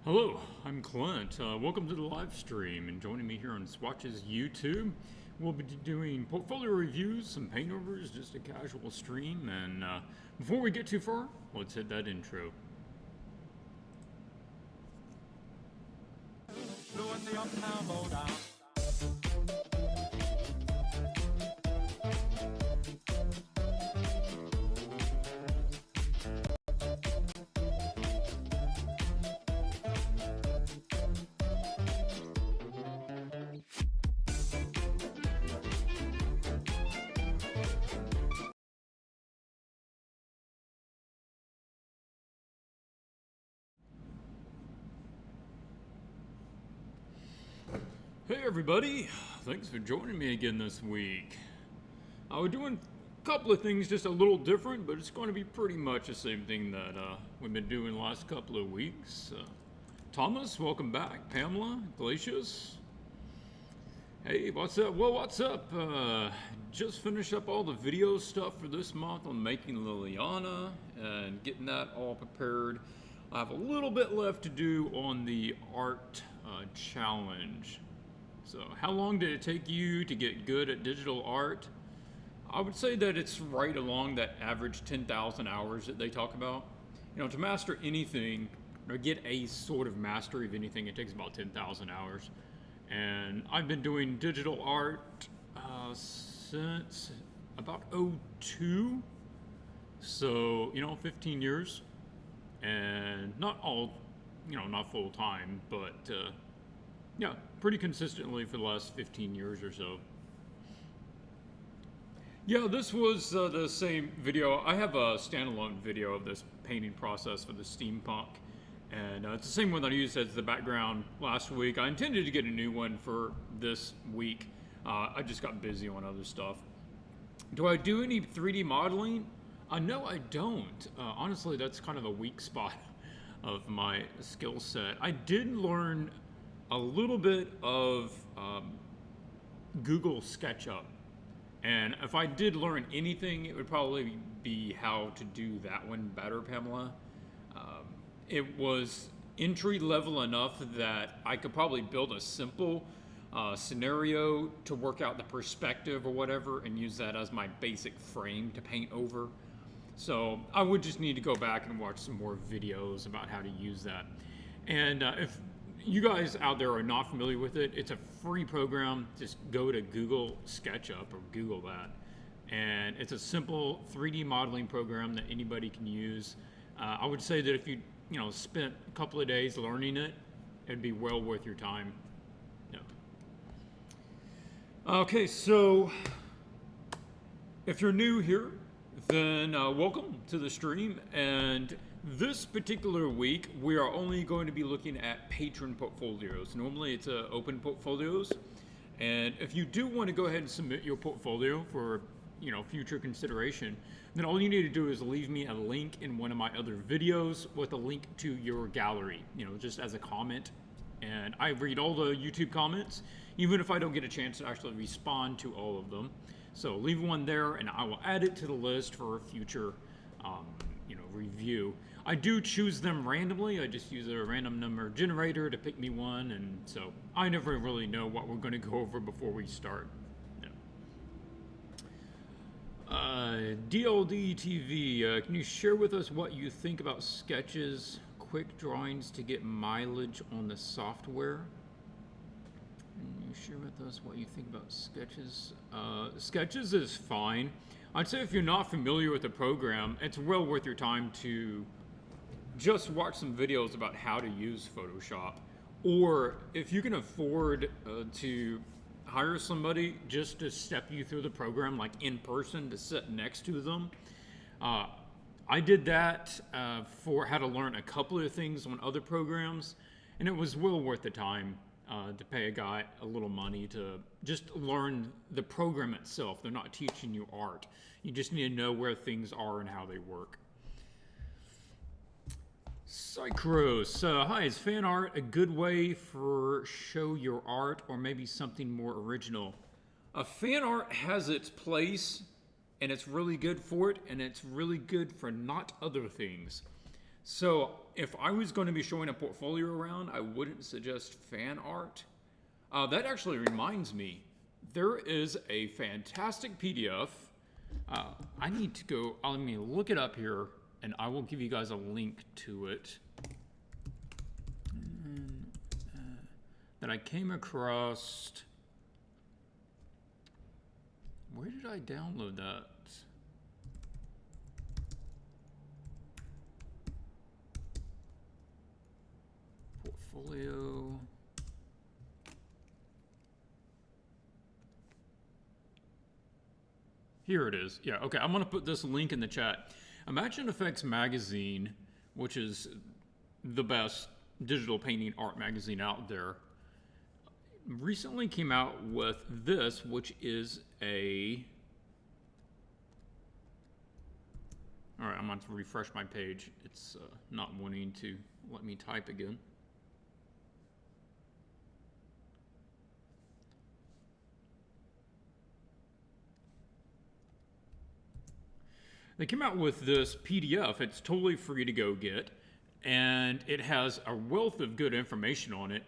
Hello, I'm Clint. Welcome to the live stream, and joining me here on Swatches YouTube, we'll be doing portfolio reviews, some paintovers, just a casual stream, and before we get too far, let's hit that intro. Hey everybody, thanks for joining me again this week. We're doing a couple of things just a little different, but it's going to be pretty much the same thing that we've been doing the last couple of weeks. Thomas, welcome back. Pamela, Glacius. Hey, what's up? Well, what's up? Just finished up all the video stuff for this month on making Liliana and getting that all prepared. I have a little bit left to do on the art challenge. So how long did it take you to get good at digital art? I would say that it's right along that average 10,000 hours that they talk about. You know, to master anything or get a sort of mastery of anything, it takes about 10,000 hours. And I've been doing digital art since about '02. So, 15 years. And not all, not full time, but yeah, pretty consistently for the last 15 years or so. Yeah, this was the same video. I have a standalone video of this painting process for the steampunk, and it's the same one that I used as the background last week. I intended to get a new one for this week. I just got busy on other stuff. Do I do any 3D modeling? No, I don't. Honestly, that's kind of a weak spot of my skill set. I did learn a little bit of Google SketchUp, and if I did learn anything, it would probably be how to do that one better, Pamela. It was entry level enough that I could probably build a simple scenario to work out the perspective or whatever and use that as my basic frame to paint over. So I would just need to go back and watch some more videos about how to use that. And if you guys out there are not familiar with it, it's a free program. Just go to Google SketchUp or Google that. And it's a simple 3D modeling program that anybody can use. I would say that if you spent a couple of days learning it, it'd be well worth your time. Yeah. Okay, so if you're new here, then welcome to the stream. And this particular week, we are only going to be looking at patron portfolios. Normally it's open portfolios. And if you do want to go ahead and submit your portfolio for future consideration, then all you need to do is leave me a link in one of my other videos with a link to your gallery, just as a comment. And I read all the YouTube comments, even if I don't get a chance to actually respond to all of them. So leave one there and I will add it to the list for a future review. I do choose them randomly. I just use a random number generator to pick me one, and so I never really know what we're going to go over before we start. DLD TV, can you share with us what you think about Sketches quick drawings to get mileage on the software? Can you share with us what you think about Sketches? Sketches is fine. I'd say if you're not familiar with the program, it's well worth your time to just watch some videos about how to use Photoshop. Or if you can afford to hire somebody just to step you through the program, like in person, to sit next to them. I did that for how to learn a couple of things on other programs, and it was well worth the time to pay a guy a little money to just learn the program itself. They're not teaching you art. You just need to know where things are and how they work. Psychros, hi, is fan art a good way for show your art or maybe something more original? Fan art has its place and it's really good for it, and it's really good for not other things. So if I was going to be showing a portfolio around, I wouldn't suggest fan art. That actually reminds me, there is a fantastic PDF. I need to go, let me look it up here, and I will give you guys a link to it. That I came across. Where did I download that? Portfolio. Here it is. Yeah, okay, I'm gonna put this link in the chat. Imagine Effects Magazine, which is the best digital painting art magazine out there, recently came out with this, which is a... All right, I'm going to refresh my page. It's not wanting to let me type again. They came out with this PDF. It's totally free to go get, and it has a wealth of good information on it.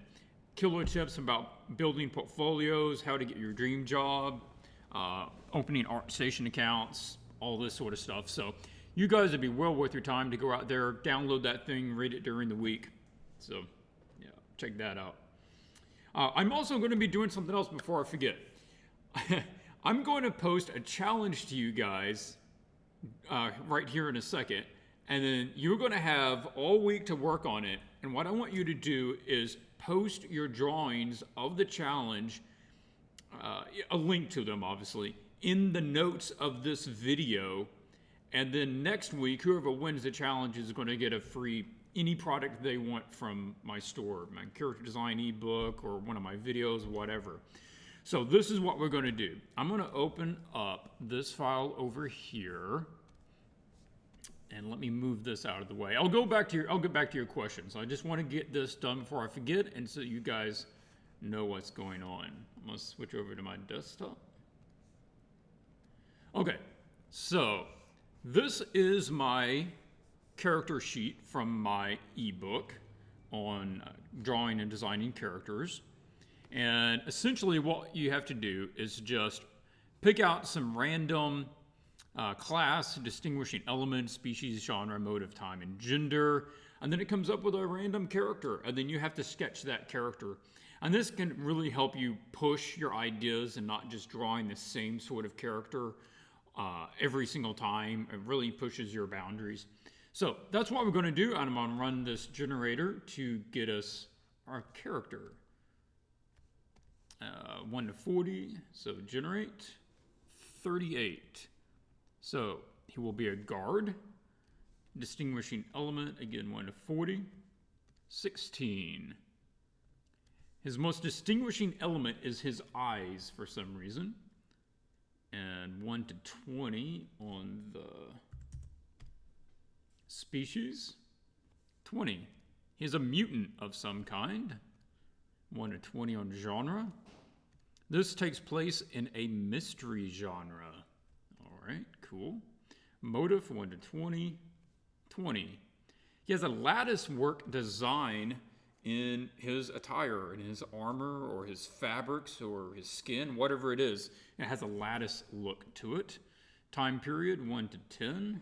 Killer tips about building portfolios, how to get your dream job, opening ArtStation accounts, all this sort of stuff. So you guys would be well worth your time to go out there, download that thing, read it during the week. So yeah, check that out. I'm also going to be doing something else before I forget. I'm going to post a challenge to you guys right here in a second, and then you're going to have all week to work on it. And what I want you to do is post your drawings of the challenge, a link to them obviously, in the notes of this video. And then next week, whoever wins the challenge is going to get a free any product they want from my store, my character design ebook or one of my videos, whatever. So this is what we're going to do. I'm going to open up this file over here, and let me move this out of the way. I'll get back to your questions. I just want to get this done before I forget, and so you guys know what's going on. I'm going to switch over to my desktop. Okay, so this is my character sheet from my ebook on drawing and designing characters. And essentially what you have to do is just pick out some random class, distinguishing element, species, genre, motive, time, and gender. And then it comes up with a random character. And then you have to sketch that character. And this can really help you push your ideas and not just drawing the same sort of character every single time. It really pushes your boundaries. So that's what we're going to do. And I'm going to run this generator to get us our character. 1 to 40, so generate 38. So he will be a guard. Distinguishing element, again 1 to 40. 16. His most distinguishing element is his eyes for some reason. And 1 to 20 on the species. 20. He's a mutant of some kind. 1 to 20 on genre. This takes place in a mystery genre. All right, cool. Motive 1 to 20. 20. He has a lattice work design in his attire, in his armor, or his fabrics, or his skin, whatever it is. It has a lattice look to it. Time period 1 to 10.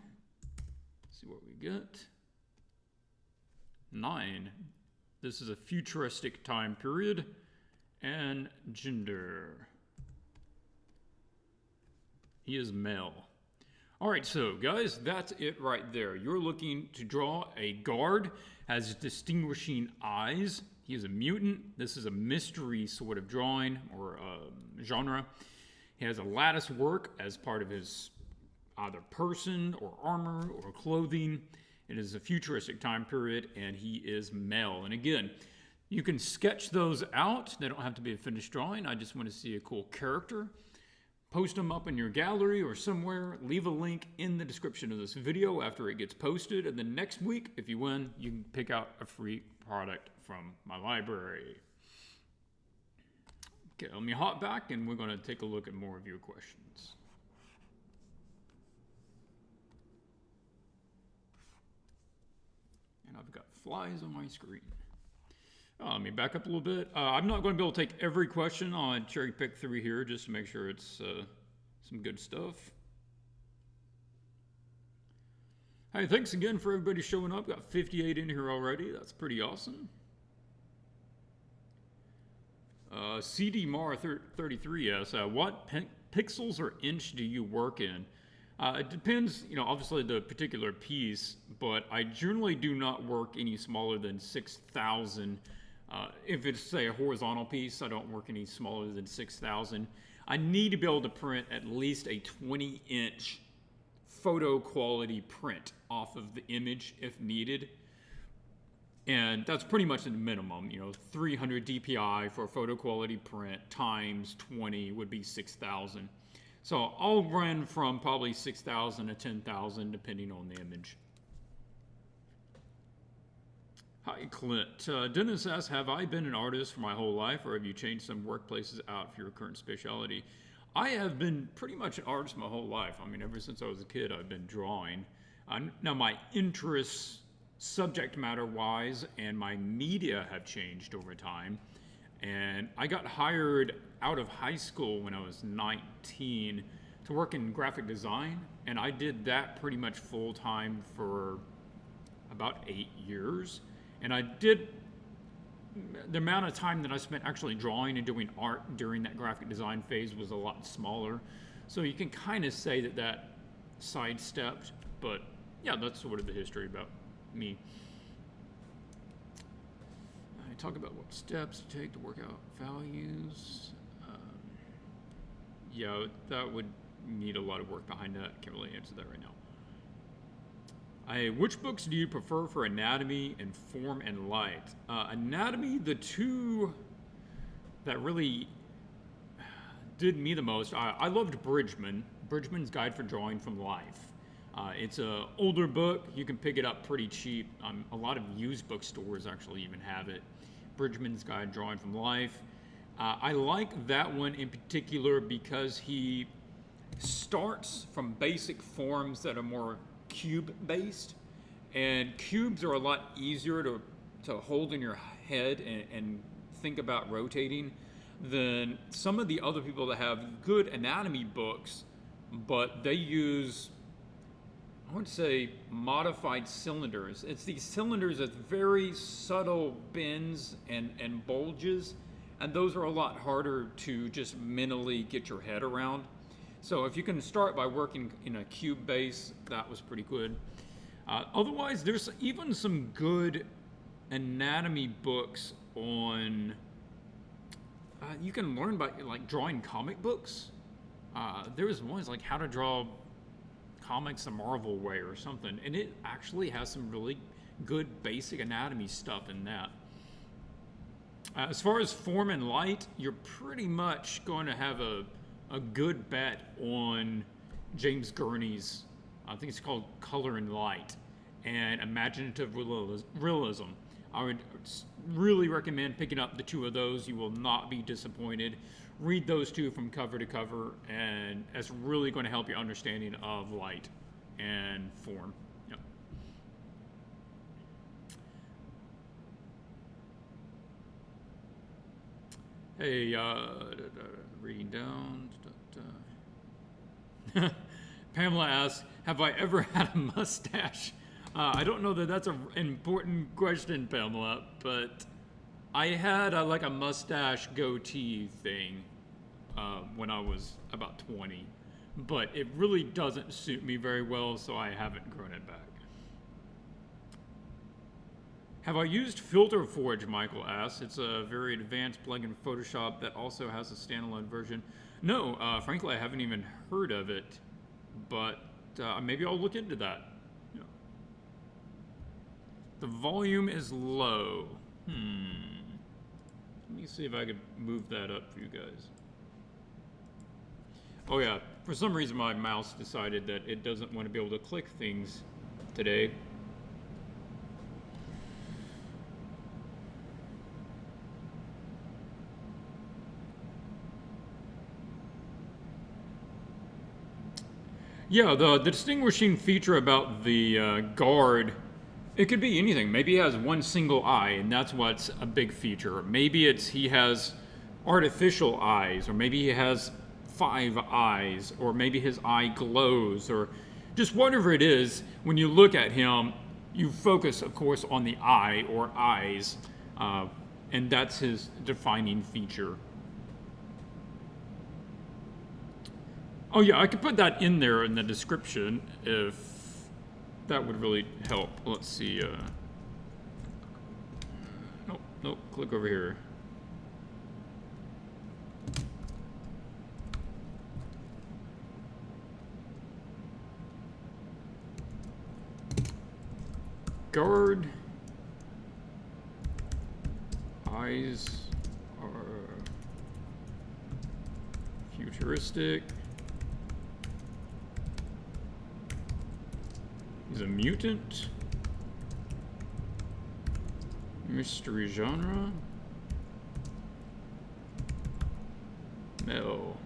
Let's see what we get. 9. This is a futuristic time period. And gender. He is male. All right, so guys, that's it right there. You're looking to draw a guard, has distinguishing eyes. He is a mutant. This is a mystery sort of drawing or genre. He has a lattice work as part of his either person or armor or clothing. It is a futuristic time period, and he is male. And again, you can sketch those out. They don't have to be a finished drawing. I just want to see a cool character. Post them up in your gallery or somewhere. Leave a link in the description of this video after it gets posted. And then next week, if you win, you can pick out a free product from my library. Okay, let me hop back and we're going to take a look at more of your questions. I've got flies on my screen. Let me back up a little bit. I'm not going to be able to take every question on cherry pick 3 here, just to make sure it's some good stuff. Hey, thanks again for everybody showing up. Got 58 in here already. That's pretty awesome. CDMar33 asks, what pixels or inch do you work in? It depends, obviously the particular piece, but I generally do not work any smaller than 6,000. If it's, say, a horizontal piece, I don't work any smaller than 6,000. I need to be able to print at least a 20-inch photo quality print off of the image if needed. And that's pretty much the minimum, 300 DPI for a photo quality print times 20 would be 6,000. So I'll run from probably 6,000 to 10,000 depending on the image. Hi, Clint. Dennis asks, have I been an artist for my whole life, or have you changed some workplaces out for your current specialty? I have been pretty much an artist my whole life. I mean, ever since I was a kid, I've been drawing. Now, my interests, subject matter-wise, and my media have changed over time. And I got hired out of high school when I was 19 to work in graphic design. And I did that pretty much full-time for about 8 years. And I did, the amount of time that I spent actually drawing and doing art during that graphic design phase was a lot smaller. So you can kind of say that that sidestepped, but yeah, that's sort of the history about me. I talk about what steps to take to work out values. Yeah, that would need a lot of work behind that. Can't really answer that right now. Which books do you prefer for anatomy and form and light? Anatomy, the two that really did me the most, I loved Bridgman's Guide for Drawing from Life. It's an older book. You can pick it up pretty cheap. A lot of used bookstores actually even have it. Bridgman's Guide Drawing from Life. I like that one in particular because he starts from basic forms that are more cube-based, and cubes are a lot easier to hold in your head and think about rotating than some of the other people that have good anatomy books, but they use, I would say, modified cylinders. It's these cylinders with very subtle bends and bulges, and those are a lot harder to just mentally get your head around. So if you can start by working in a cube base, that was pretty good. Otherwise, there's even some good anatomy books on, you can learn by like drawing comic books. There was one, like how to draw comics the Marvel way or something, and it actually has some really good basic anatomy stuff in that. As far as form and light, you're pretty much going to have a good bet on James Gurney's, I think it's called Color and Light, and Imaginative Realism. I would really recommend picking up the two of those. You will not be disappointed. Read those two from cover to cover, and it's really going to help your understanding of light and form. Yep. Hey, reading down. Pamela asks, have I ever had a mustache? I don't know that that's an important question, Pamela, but I had like a mustache goatee thing when I was about 20, but it really doesn't suit me very well, so I haven't grown it back. Have I used Filter Forge, Michael asks. It's a very advanced plugin in Photoshop that also has a standalone version. No, frankly, I haven't even heard of it, but maybe I'll look into that. Yeah. The volume is low. Let me see if I could move that up for you guys. Oh yeah, for some reason my mouse decided that it doesn't want to be able to click things today. Yeah, the distinguishing feature about the guard It could be anything. Maybe he has one single eye, and that's what's a big feature. Maybe it's he has artificial eyes, or maybe he has 5 eyes, or maybe his eye glows, or just whatever it is. When you look at him, you focus, of course, on the eye or eyes, and that's his defining feature. Oh yeah, I could put that in there in the description if that would really help. Let's see. Nope. Click over here. Guard. Eyes are futuristic. He's a mutant. Mystery genre. No.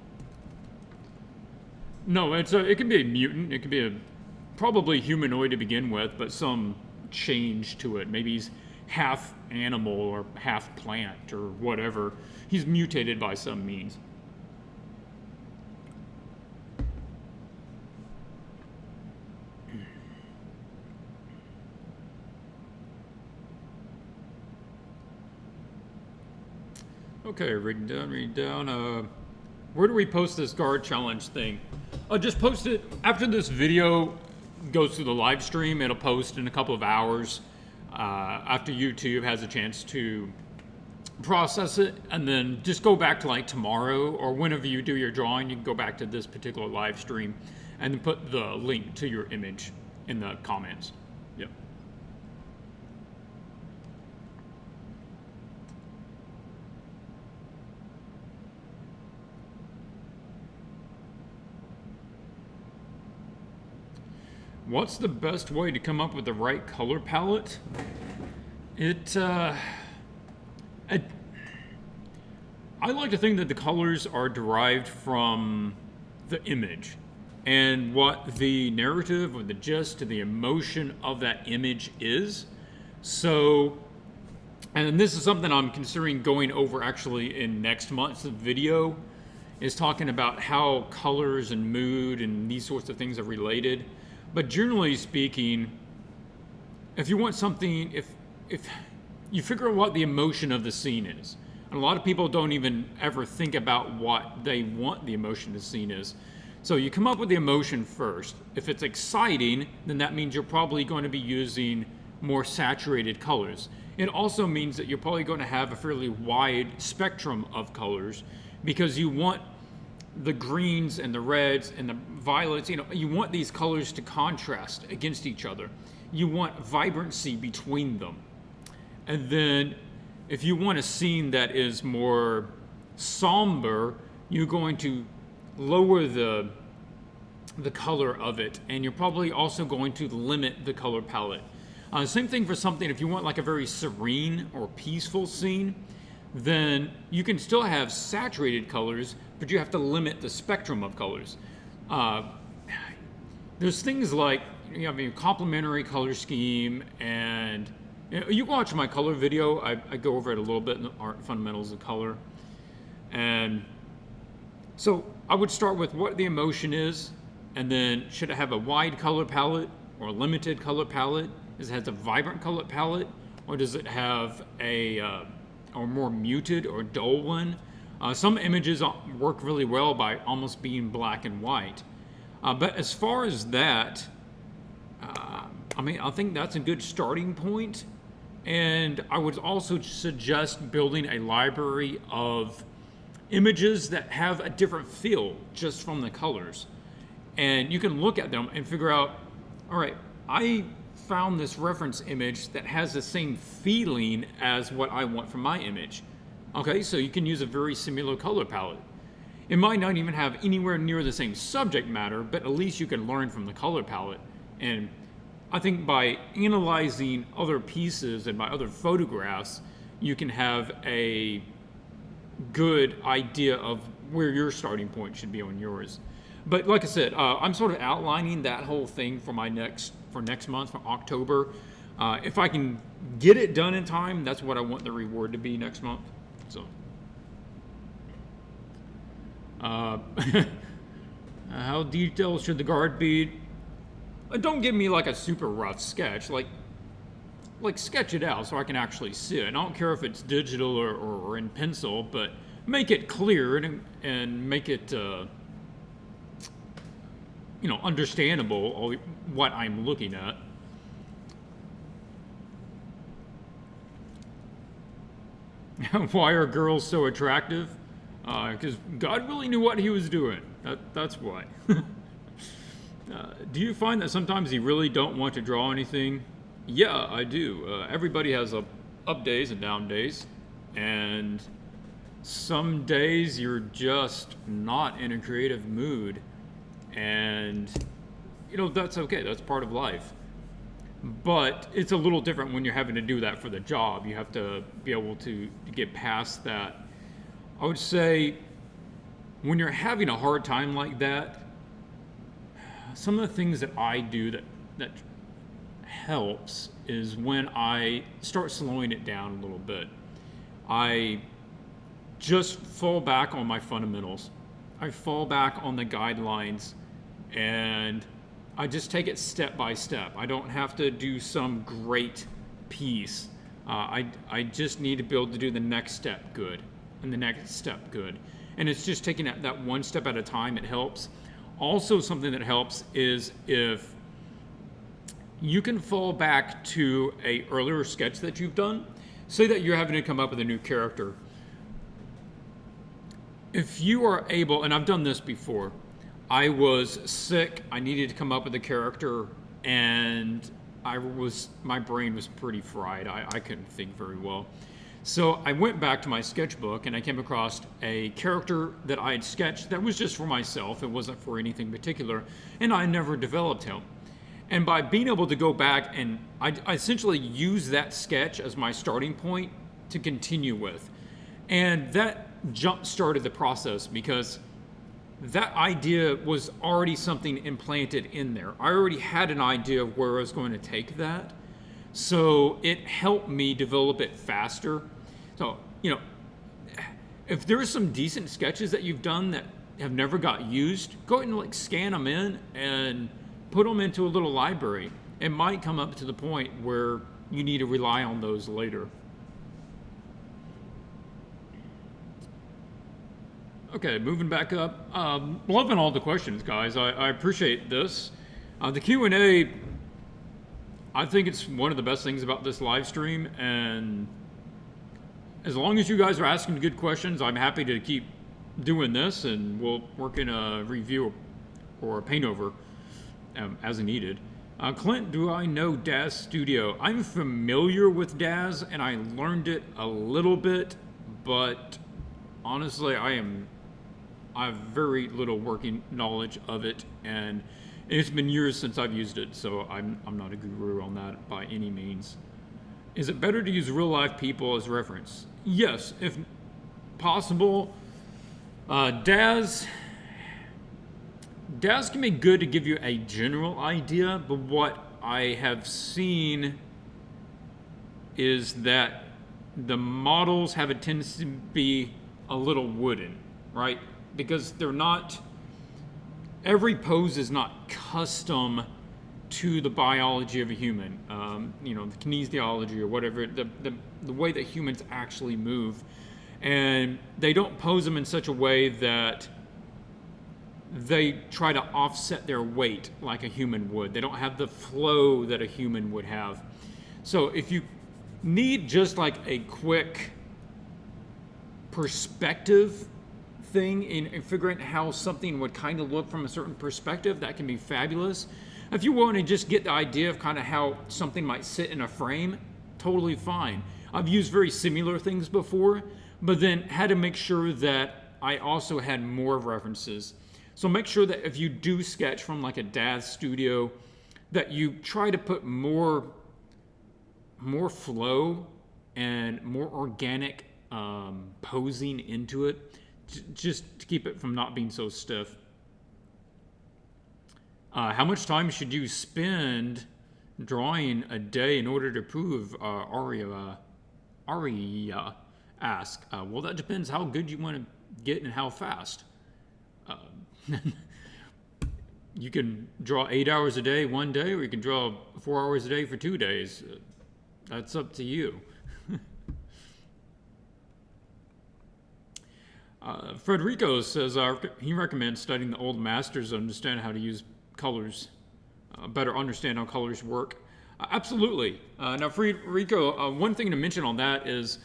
No, it could be a mutant. It could be probably humanoid to begin with, but some change to it. Maybe he's half animal or half plant or whatever. He's mutated by some means. Okay, reading down. Where do we post this guard challenge thing? I'll just post it after this video goes through the live stream. It'll post in a couple of hours after YouTube has a chance to process it, and then just go back to like tomorrow or whenever you do your drawing, you can go back to this particular live stream and then put the link to your image in the comments. Yep. What's the best way to come up with the right color palette? I like to think that the colors are derived from the image and what the narrative or the gist or the emotion of that image is. So, and this is something I'm considering going over actually in next month's video, is talking about how colors and mood and these sorts of things are related. But generally speaking, if you want something, if you figure out what the emotion of the scene is, and a lot of people don't even ever think about what they want the emotion of the scene is. So you come up with the emotion first. If it's exciting, then that means you're probably going to be using more saturated colors. It also means that you're probably going to have a fairly wide spectrum of colors because you want the greens and the reds and the violets, you want these colors to contrast against each other. You want vibrancy between them. And then if you want a scene that is more somber, you're going to lower the color of it, and you're probably also going to limit the color palette. Same thing for something, if you want like a very serene or peaceful scene, then you can still have saturated colors, but you have to limit the spectrum of colors. There's things like complementary color scheme, and you watch my color video. I go over it a little bit in the art fundamentals of color. And so I would start with what the emotion is, and then should it have a wide color palette or a limited color palette? Does it have a vibrant color palette, or does it have a more muted or dull one? Some images work really well by almost being black and white. But as far as that, I think that's a good starting point. And I would also suggest building a library of images that have a different feel just from the colors. And you can look at them and figure out, all right, I found this reference image that has the same feeling as what I want from my image. Okay, so you can use a very similar color palette. It might not even have anywhere near the same subject matter, but at least you can learn from the color palette. And I think by analyzing other pieces and by other photographs, you can have a good idea of where your starting point should be on yours. But like I said, I'm sort of outlining that whole thing for next month, for October. If I can get it done in time, that's what I want the reward to be next month. So, how detailed should the guard be? Don't give me like a super rough sketch. Like sketch it out so I can actually see it. And I don't care if it's digital or in pencil, but make it clear and make it, understandable what I'm looking at. Why are girls so attractive? Because God really knew what he was doing. That's why. Do you find that sometimes you really don't want to draw anything? Yeah, I do. Everybody has up days and down days. And some days you're just not in a creative mood. And, that's okay. That's part of life. But it's a little different when you're having to do that for the job. You have to be able to get past that. I would say when you're having a hard time like that, some of the things that I do that helps is when I start slowing it down a little bit. I just fall back on my fundamentals. I fall back on the guidelines, and I just take it step by step. I don't have to do some great piece. I just need to be able to do the next step good and the next step good. And it's just taking that one step at a time. It helps. Also, something that helps is if you can fall back to an earlier sketch that you've done. Say that you're having to come up with a new character. If you are able, and I've done this before, I was sick, I needed to come up with a character, and my brain was pretty fried. I couldn't think very well. So I went back to my sketchbook and I came across a character that I had sketched that was just for myself. It wasn't for anything particular, and I never developed him. And by being able to go back and I essentially use that sketch as my starting point to continue with. And that jump-started the process because that idea was already something implanted in there. I already had an idea of where I was going to take that. So it helped me develop it faster. So, if there's some decent sketches that you've done that have never got used, go ahead and scan them in and put them into a little library. It might come up to the point where you need to rely on those later. Okay, moving back up. Loving all the questions, guys. I appreciate this. The Q&A, I think it's one of the best things about this live stream, and as long as you guys are asking good questions, I'm happy to keep doing this, and we'll work in a review or a paintover as needed. Clint, do I know Daz Studio? I'm familiar with Daz, and I learned it a little bit, but honestly, I have very little working knowledge of it, and it's been years since I've used it, so I'm not a guru on that by any means. Is it better to use real-life people as reference? Yes, if possible. Daz can be good to give you a general idea, but what I have seen is that the models have a tendency to be a little wooden, right? Because they're not, every pose is not custom to the biology of a human, the kinesiology or whatever, the way that humans actually move. And they don't pose them in such a way that they try to offset their weight like a human would. They don't have the flow that a human would have. So if you need just like a quick perspective thing in figuring out how something would kind of look from a certain perspective, that can be fabulous. If you want to just get the idea of kind of how something might sit in a frame, totally fine. I've used very similar things before, but then had to make sure that I also had more references. So make sure that if you do sketch from like a Daz Studio, that you try to put more flow and more organic posing into it, just to keep it from not being so stiff. How much time should you spend drawing a day in order to prove, Aria ask. Well, that depends how good you want to get and how fast. You can draw 8 hours a day one day, or you can draw 4 hours a day for 2 days. That's up to you. Federico says he recommends studying the old masters to understand how to use colors, better understand how colors work. Absolutely. Now, Federico, one thing to mention on that is,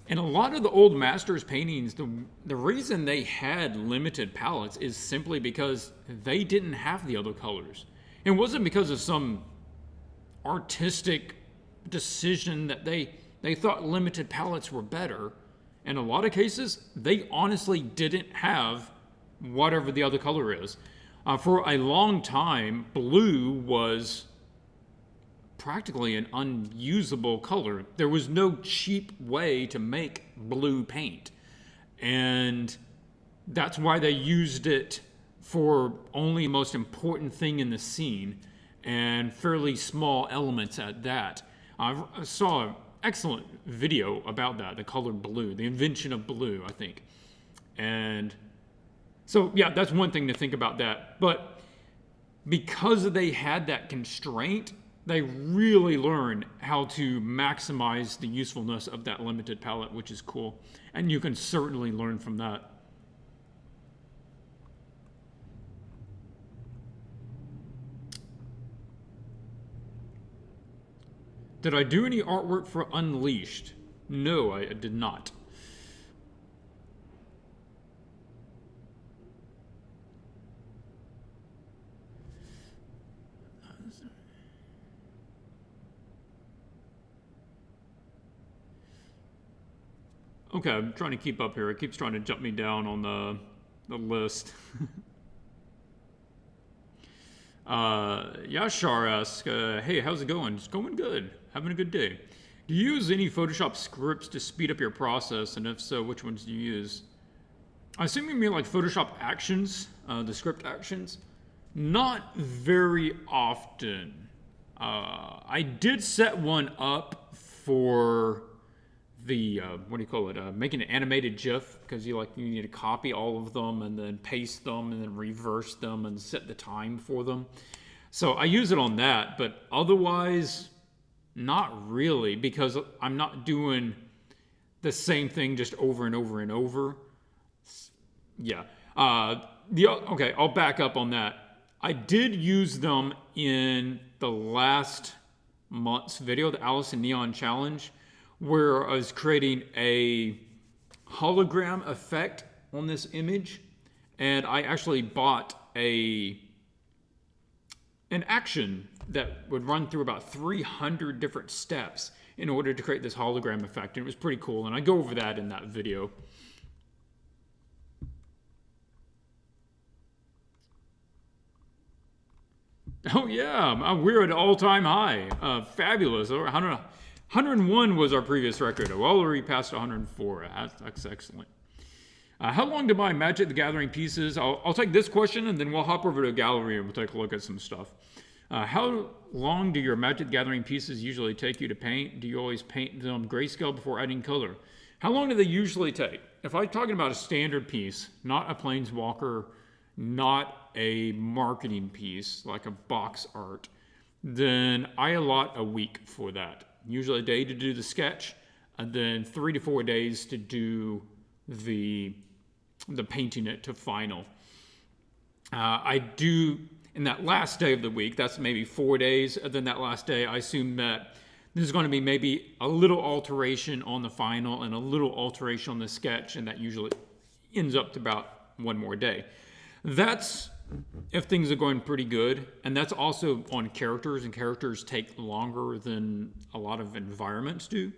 in a lot of the old masters paintings, the reason they had limited palettes is simply because they didn't have the other colors. It wasn't because of some artistic decision that they thought limited palettes were better. In a lot of cases, they honestly didn't have whatever the other color is. For a long time, blue was practically an unusable color. There was no cheap way to make blue paint. And that's why they used it for only the most important thing in the scene, and fairly small elements at that. I saw an excellent video about that, the color blue, the invention of blue, I think. And so, yeah, that's one thing to think about that. But because they had that constraint, they really learned how to maximize the usefulness of that limited palette, which is cool. And you can certainly learn from that. Did I do any artwork for Unleashed? No, I did not. Okay, I'm trying to keep up here. It keeps trying to jump me down on the list. Yashar asks, hey, how's it going? It's going good. Having a good day. Do you use any Photoshop scripts to speed up your process? And if so, which ones do you use? I assume you mean like Photoshop actions, the script actions. Not very often. I did set one up for the, what do you call it? Making an animated GIF, because you need to copy all of them and then paste them and then reverse them and set the time for them. So I use it on that, but otherwise, not really, because I'm not doing the same thing just over and over and over. Yeah. Okay, I'll back up on that. I did use them in the last month's video, the Alice in Neon Challenge, where I was creating a hologram effect on this image, and I actually bought an action that would run through about 300 different steps in order to create this hologram effect, and it was pretty cool, and I go over that in that video. Oh yeah, we're at an all-time high. Fabulous. 101 was our previous record. Well, already passed 104. That's excellent. How long do my Magic the Gathering pieces? I'll take this question, and then we'll hop over to a gallery and we'll take a look at some stuff. How long do your Magic the Gathering pieces usually take you to paint? Do you always paint them grayscale before adding color? How long do they usually take? If I'm talking about a standard piece, not a Planeswalker, not a marketing piece like a box art, then I allot a week for that. Usually a day to do the sketch, and then 3 to 4 days to do the painting it to final. I do, in that last day of the week, that's maybe 4 days, and then that last day, I assume that there's going to be maybe a little alteration on the final and a little alteration on the sketch, and that usually ends up to about 1 more day. That's if things are going pretty good, and that's also on characters, and characters take longer than a lot of environments do.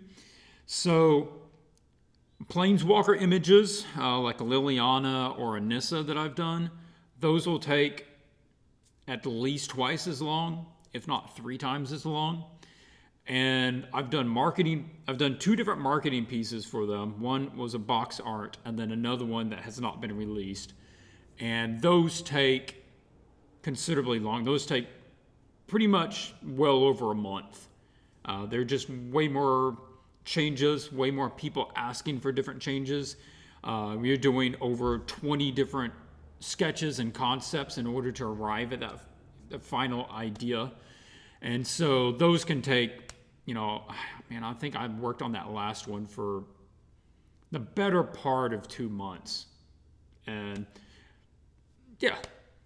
So Planeswalker images, like a Liliana or a Nissa that I've done, those will take at least twice as long, if not 3 times as long. And I've done 2 different marketing pieces for them. One was a box art, and then another one that has not been released. And those take considerably long. Those take pretty much well over a month. There are just way more changes, way more people asking for different changes. We're doing over 20 different sketches and concepts in order to arrive at that final idea. And so those can take, I think I worked on that last one for the better part of 2 months. And yeah,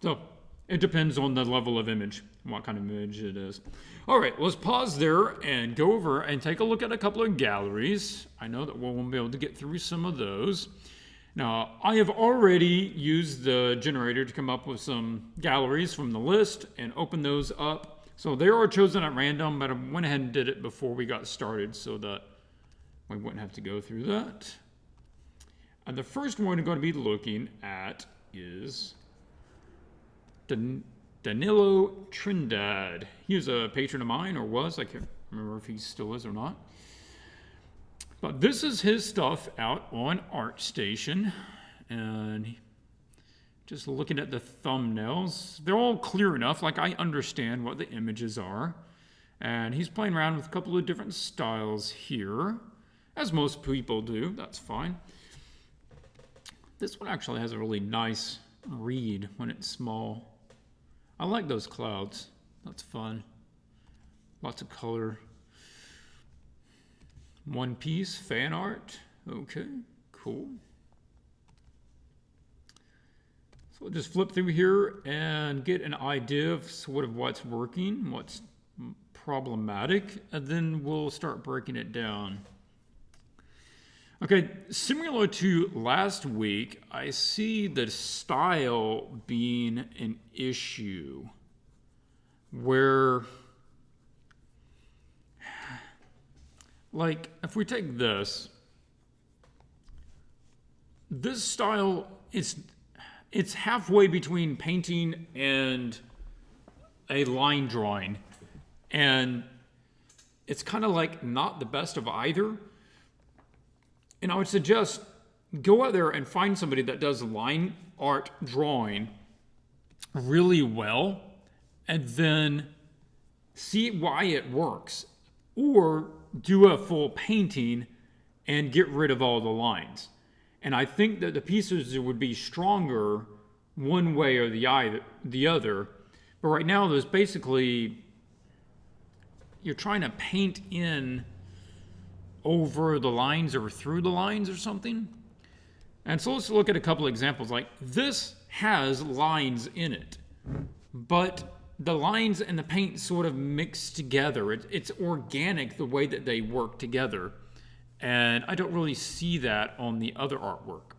so it depends on the level of image, what kind of image it is. All right, let's pause there and go over and take a look at a couple of galleries. I know that we won't be able to get through some of those. Now, I have already used the generator to come up with some galleries from the list and open those up. So they are chosen at random, but I went ahead and did it before we got started so that we wouldn't have to go through that. And the first one we're going to be looking at is Danilo Trindade. He was a patron of mine, or was. I can't remember if he still is or not. But this is his stuff out on ArtStation. And just looking at the thumbnails, they're all clear enough. Like, I understand what the images are. And he's playing around with a couple of different styles here, as most people do. That's fine. This one actually has a really nice read when it's small. I like those clouds. That's fun. Lots of color. One piece, fan art. Okay, cool. So we'll just flip through here and get an idea of sort of what's working, what's problematic, and then we'll start breaking it down. Okay, similar to last week, I see the style being an issue where, like, if we take this style, it's halfway between painting and a line drawing, and it's kind of like not the best of either. And I would suggest go out there and find somebody that does line art drawing really well and then see why it works. Or do a full painting and get rid of all the lines. And I think that the pieces would be stronger one way or the other. But right now there's basically, you're trying to paint in over the lines or through the lines or something. And so let's look at a couple examples. Like, this has lines in it, but the lines and the paint sort of mix together. It's organic the way that they work together. And I don't really see that on the other artwork.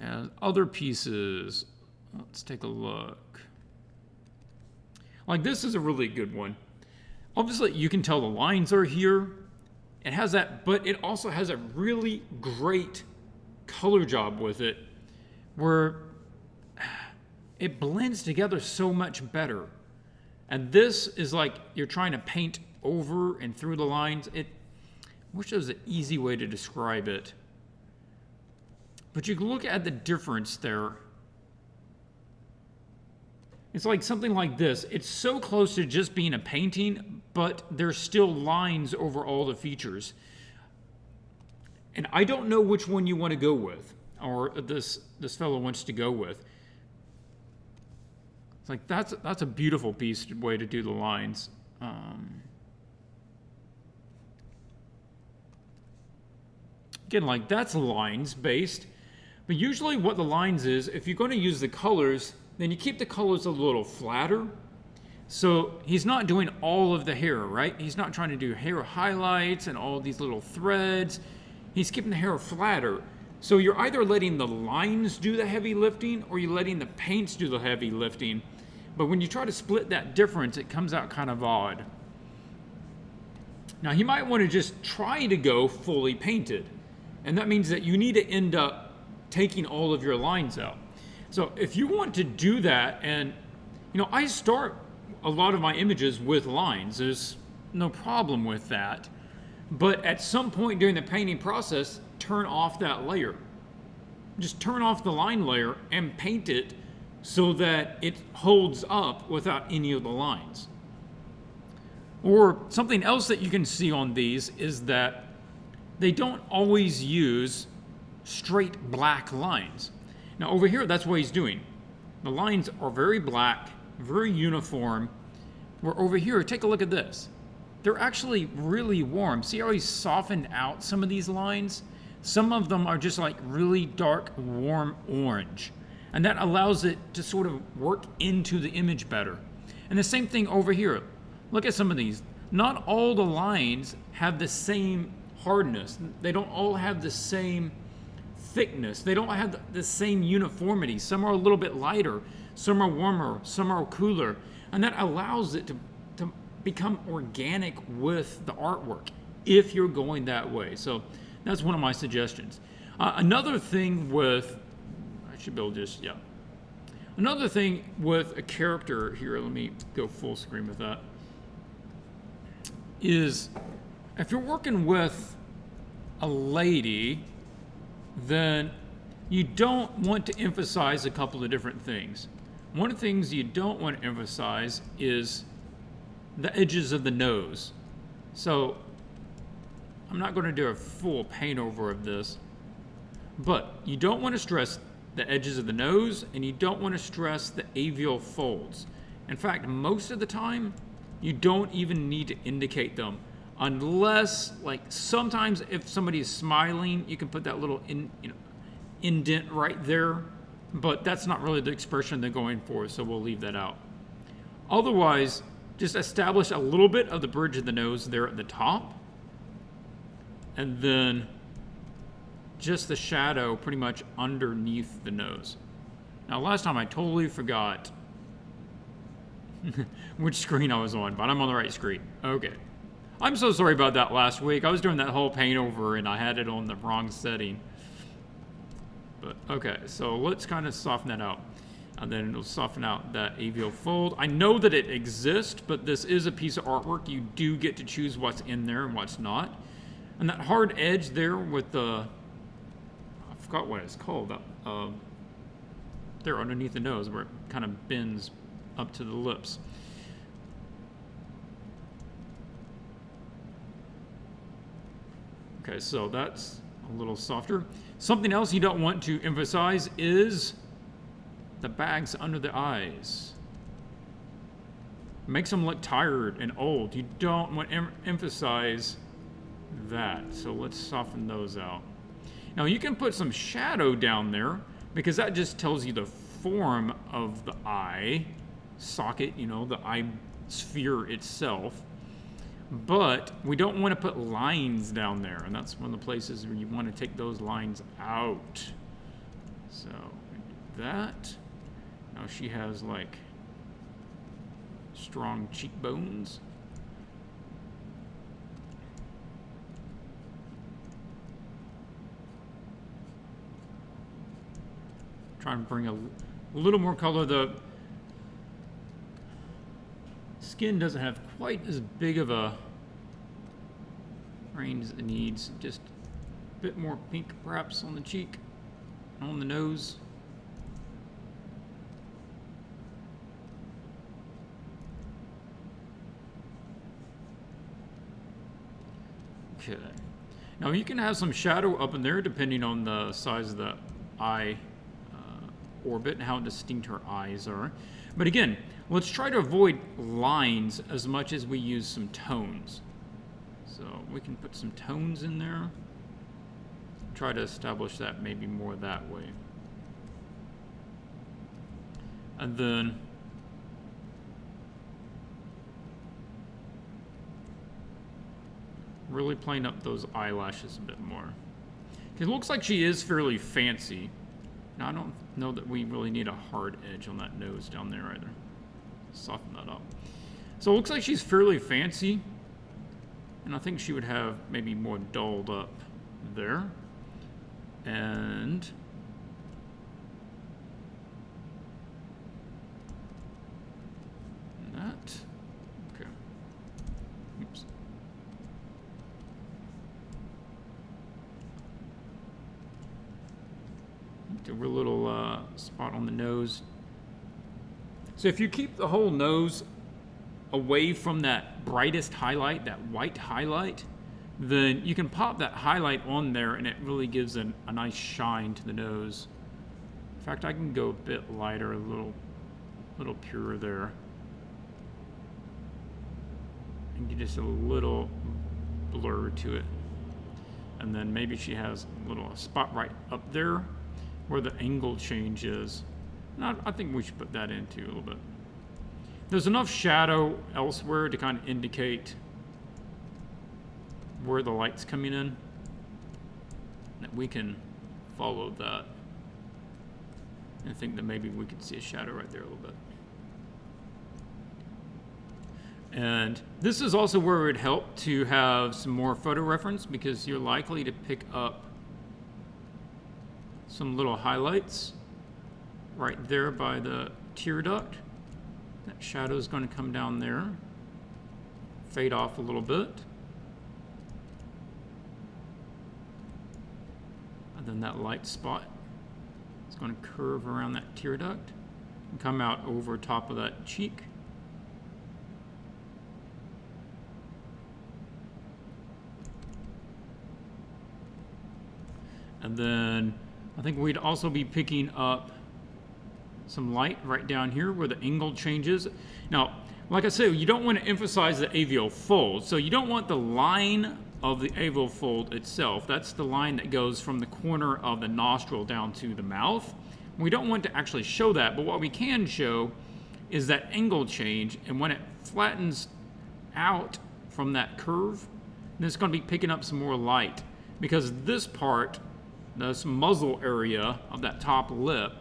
And other pieces, let's take a look. Like, this is a really good one. Obviously, you can tell the lines are here. It has that, but it also has a really great color job with it where it blends together so much better. And this is like you're trying to paint over and through the lines. I wish there was an easy way to describe it. But you can look at the difference there. It's like something like this. It's so close to just being a painting, but there's still lines over all the features. And I don't know which one you want to go with, or this fellow wants to go with. It's like that's a beautiful way to do the lines. Again, like, that's lines based, but usually what the lines is, if you're going to use the colors, then you keep the colors a little flatter. So he's not doing all of the hair, right? He's not trying to do hair highlights and all these little threads. He's keeping the hair flatter. So you're either letting the lines do the heavy lifting or you're letting the paints do the heavy lifting. But when you try to split that difference, it comes out kind of odd. Now, he might want to just try to go fully painted. And that means that you need to end up taking all of your lines out. So if you want to do that, and I start a lot of my images with lines. There's no problem with that. But at some point during the painting process, turn off that layer. Just turn off the line layer and paint it so that it holds up without any of the lines. Or something else that you can see on these is that they don't always use straight black lines. Now over here, that's what he's doing. The lines are very black, very uniform. Where over here, take a look at this. They're actually really warm. See how he's softened out some of these lines? Some of them are just like really dark, warm orange. And that allows it to sort of work into the image better. And the same thing over here. Look at some of these. Not all the lines have the same hardness. They don't all have the same thickness. They don't have the same uniformity. Some are a little bit lighter. Some are warmer. Some are cooler. And that allows it to become organic with the artwork if you're going that way. So that's one of my suggestions. Another thing with, I should be able to just, yeah. Another thing with a character here, let me go full screen with that, is if you're working with a lady, then you don't want to emphasize a couple of different things. One of the things you don't want to emphasize is the edges of the nose. So I'm not going to do a full paint over of this, but you don't want to stress the edges of the nose, and you don't want to stress the avial folds. In fact, most of the time, you don't even need to indicate them, unless, like, sometimes if somebody is smiling, you can put that little indent right there, but that's not really the expression they're going for, so we'll leave that out. Otherwise, just establish a little bit of the bridge of the nose there at the top, and then just the shadow pretty much underneath the nose. Now, last time I totally forgot which screen I was on, but I'm on the right screen. Okay. I'm so sorry about that last week. I was doing that whole paint over and I had it on the wrong setting. But okay, so let's kind of soften that out. And then it'll soften out that avial fold. I know that it exists, but this is a piece of artwork. You do get to choose what's in there and what's not. And that hard edge there with the, I forgot what it's called, there underneath the nose where it kind of bends up to the lips. Okay, so that's a little softer. Something else you don't want to emphasize is the bags under the eyes. Makes them look tired and old. You don't want to emphasize that. So let's soften those out. Now you can put some shadow down there because that just tells you the form of the eye socket, you know, the eye sphere itself. But we don't want to put lines down there, and that's one of the places where you want to take those lines out. So we do that. Now she has like strong cheekbones. Trying to bring a little more color. The skin doesn't have quite as big of a range as it needs. Just a bit more pink perhaps on the cheek, on the nose. Okay. Now you can have some shadow up in there depending on the size of the eye orbit and how distinct her eyes are. But again, let's try to avoid lines as much as we use some tones. So we can put some tones in there. Try to establish that maybe more that way. And then really playing up those eyelashes a bit more. It looks like she is fairly fancy. Now I don't know that we really need a hard edge on that nose down there either. Soften that up. So it looks like she's fairly fancy. And I think she would have maybe more dulled up there. And that. Okay. Oops. Do a little spot on the nose. So if you keep the whole nose away from that brightest highlight, that white highlight, then you can pop that highlight on there and it really gives a nice shine to the nose. In fact, I can go a bit lighter, a little purer there. And get just a little blur to it. And then maybe she has a little spot right up there where the angle change is. And I think we should put that in too a little bit. There's enough shadow elsewhere to kind of indicate where the light's coming in, that we can follow that. And I think that maybe we could see a shadow right there a little bit. And this is also where it would help to have some more photo reference, because you're likely to pick up some little highlights right there by the tear duct. That shadow is going to come down there, fade off a little bit. And then that light spot is going to curve around that tear duct and come out over top of that cheek. And then I think we'd also be picking up some light right down here where the angle changes. Now, like I said, you don't want to emphasize the alveolar fold. So you don't want the line of the alveolar fold itself. That's the line that goes from the corner of the nostril down to the mouth. We don't want to actually show that, but what we can show is that angle change. And when it flattens out from that curve, then it's going to be picking up some more light, because this part, this muzzle area of that top lip,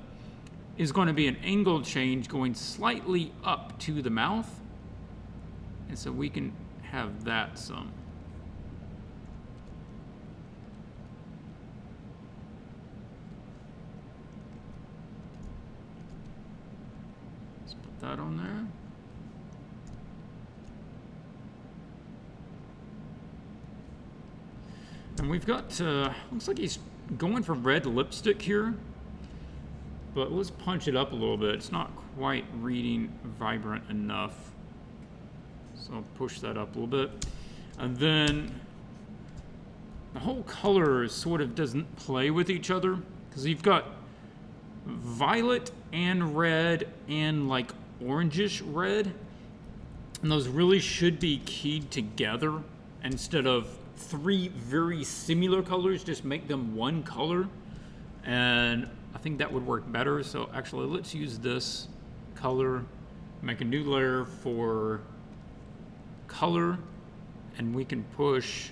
is going to be an angle change going slightly up to the mouth. And so we can have that some. Let's put that on there. And we've got, looks like he's going for red lipstick here. But let's punch it up a little bit. It's not quite reading vibrant enough. So I'll push that up a little bit. And then the whole color sort of doesn't play with each other, because you've got violet and red and like orangish red. And those really should be keyed together instead of three very similar colors. Just make them one color. And I think that would work better. So actually, let's use this color, make a new layer for color, and we can push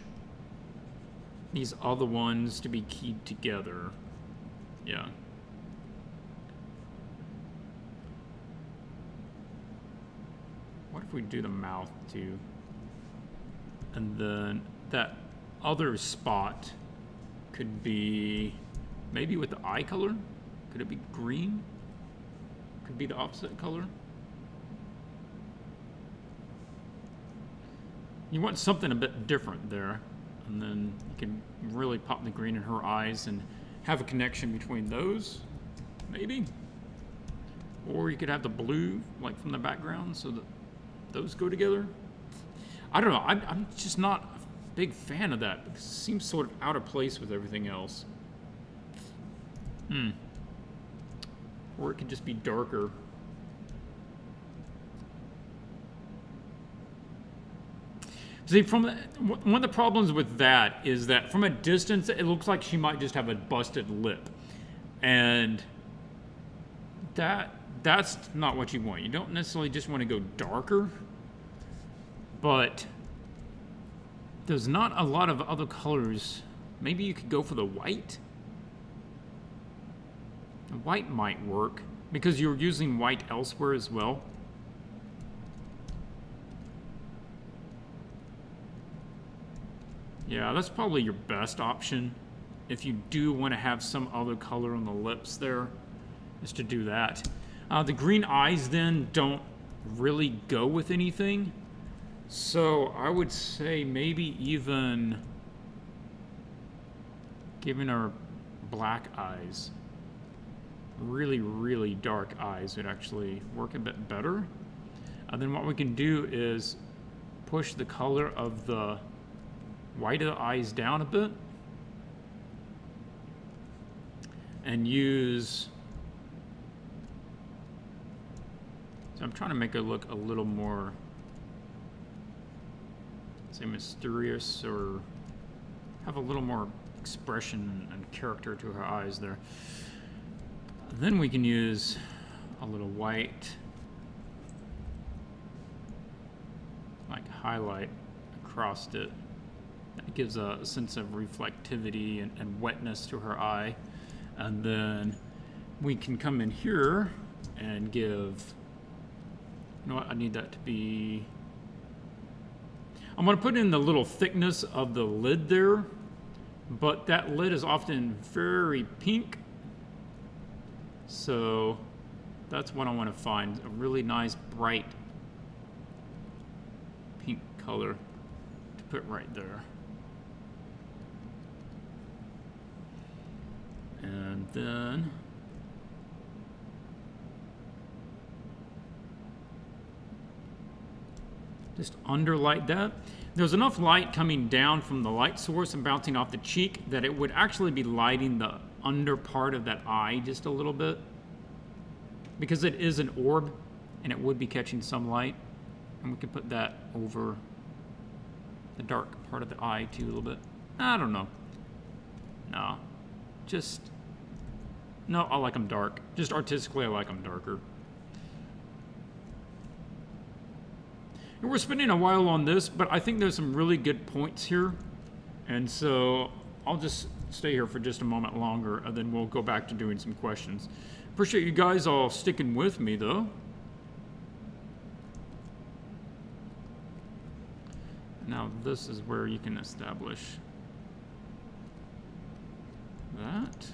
these other ones to be keyed together. Yeah. What if we do the mouth too? And then that other spot could be maybe with the eye color. Could it be green? Could be the opposite color. You want something a bit different there. And then you can really pop the green in her eyes and have a connection between those, maybe. Or you could have the blue, like from the background, so that those go together. I don't know, I'm just not a big fan of that, because it seems sort of out of place with everything else. Or it could just be darker. See, one of the problems with that is that from a distance, it looks like she might just have a busted lip. And that's not what you want. You don't necessarily just want to go darker, but there's not a lot of other colors. Maybe you could go for the white. The white might work, because you're using white elsewhere as well. Yeah, that's probably your best option if you do want to have some other color on the lips there, is to do that. The green eyes then don't really go with anything. So I would say maybe even giving her black eyes, really, really dark eyes, would actually work a bit better. And then what we can do is push the color of the white of the eyes down a bit and use, so I'm trying to make it look a little more, say, mysterious, or have a little more expression and character to her eyes there. Then we can use a little white, like highlight across it. That gives a sense of reflectivity and wetness to her eye. And then we can come in here and give, you know what, I need that to be, I'm going to put in the little thickness of the lid there, but that lid is often very pink. So that's what I want to find, a really nice bright pink color to put right there. And then just underlight that. There's enough light coming down from the light source and bouncing off the cheek that it would actually be lighting the under part of that eye just a little bit, because it is an orb and it would be catching some light. And we can put that over the dark part of the eye too a little bit. I don't know. No, just, no, I like them dark. Just artistically, I like them darker. And we're spending a while on this, but I think there's some really good points here. And so I'll just stay here for just a moment longer, and then we'll go back to doing some questions. Appreciate you guys all sticking with me, though. Now this is where you can establish that.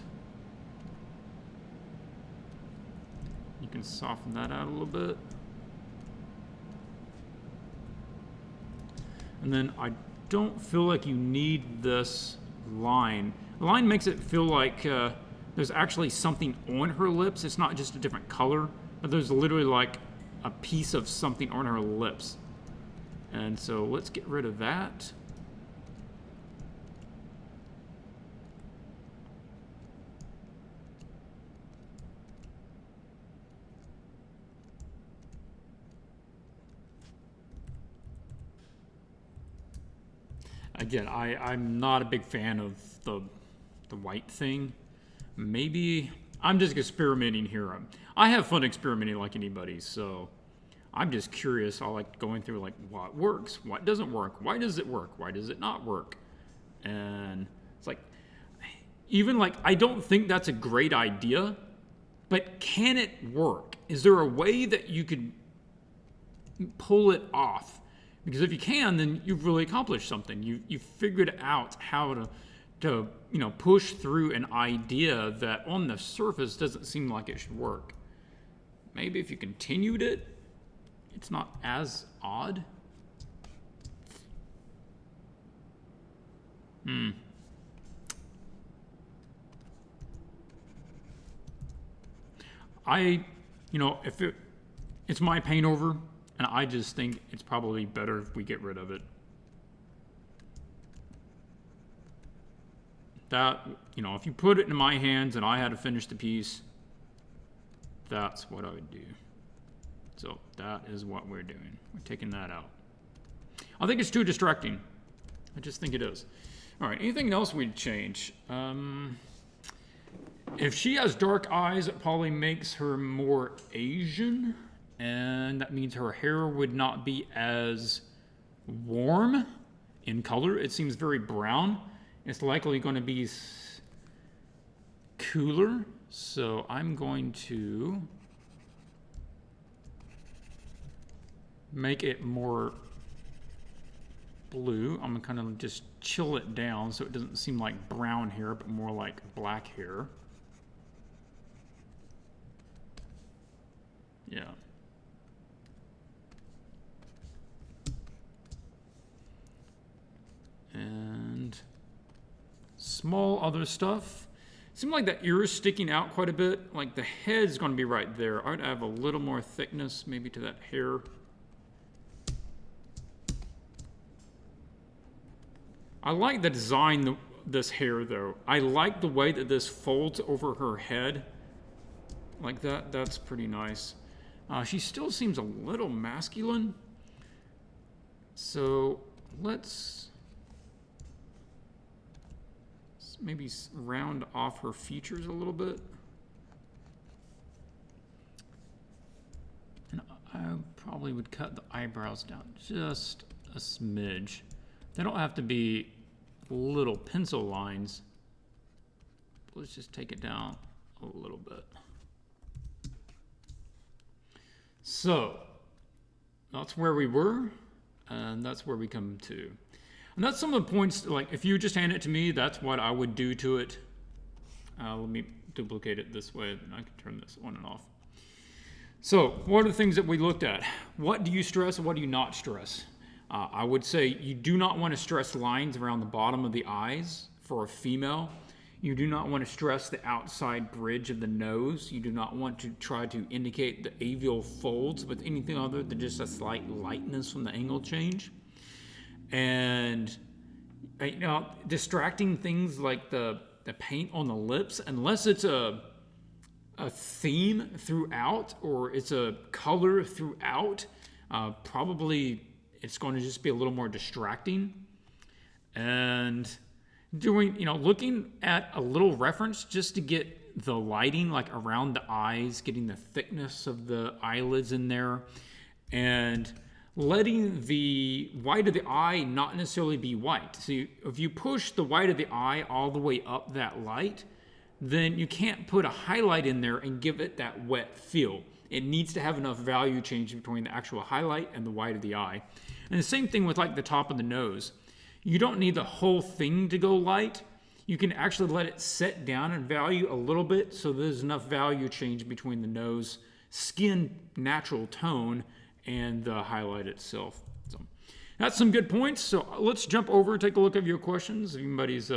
You can soften that out a little bit. And then I don't feel like you need this line. The line makes it feel like there's actually something on her lips. It's not just a different color, but there's literally like a piece of something on her lips. And so let's get rid of that. Again, I'm not a big fan of the white thing. Maybe I'm just experimenting here. I have fun experimenting like anybody, so I'm just curious. I like going through like what works, what doesn't work, why does it work, why does it not work? And it's like, even like, I don't think that's a great idea, but can it work? Is there a way that you could pull it off? Because if you can, then you've really accomplished something. You've figured out how to you know, push through an idea that on the surface doesn't seem like it should work. Maybe if you continued it, it's not as odd. You know, if it's my Paintover, and I just think it's probably better if we get rid of it. That, you know, if you put it in my hands and I had to finish the piece, that's what I would do. So that is what we're doing. We're taking that out. I think it's too distracting. I just think it is. All right, anything else we'd change? If she has dark eyes, it probably makes her more Asian. And that means her hair would not be as warm in color. It seems very brown. It's likely going to be cooler. So I'm going to make it more blue. I'm going to kind of just chill it down so it doesn't seem like brown hair, but more like black hair. Yeah. And small other stuff. Seems like that ear is sticking out quite a bit. Like the head's going to be right there. I'd have a little more thickness maybe to that hair. I like the design, this hair though. I like the way that this folds over her head. Like that, that's pretty nice. She still seems a little masculine. So let's maybe round off her features a little bit. And I probably would cut the eyebrows down just a smidge. They don't have to be little pencil lines. Let's just take it down a little bit. So that's where we were, and that's where we come to. And that's some of the points, like if you just hand it to me, that's what I would do to it. Let me duplicate it this way, and I can turn this on and off. So what are the things that we looked at? What do you stress and what do you not stress? I would say you do not want to stress lines around the bottom of the eyes for a female. You do not want to stress the outside bridge of the nose. You do not want to try to indicate the avial folds with anything other than just a slight lightness from the angle change. And you know, distracting things like the paint on the lips, unless it's a theme throughout or it's a color throughout, probably it's going to just be a little more distracting. And doing, you know, looking at a little reference just to get the lighting like around the eyes, getting the thickness of the eyelids in there, and letting the white of the eye not necessarily be white. So if you push the white of the eye all the way up that light, then you can't put a highlight in there and give it that wet feel. It needs to have enough value change between the actual highlight and the white of the eye. And the same thing with like the top of the nose. You don't need the whole thing to go light. You can actually let it set down in value a little bit so there's enough value change between the nose, skin natural tone, and the highlight itself. So that's some good points. So let's jump over and take a look at your questions. If anybody's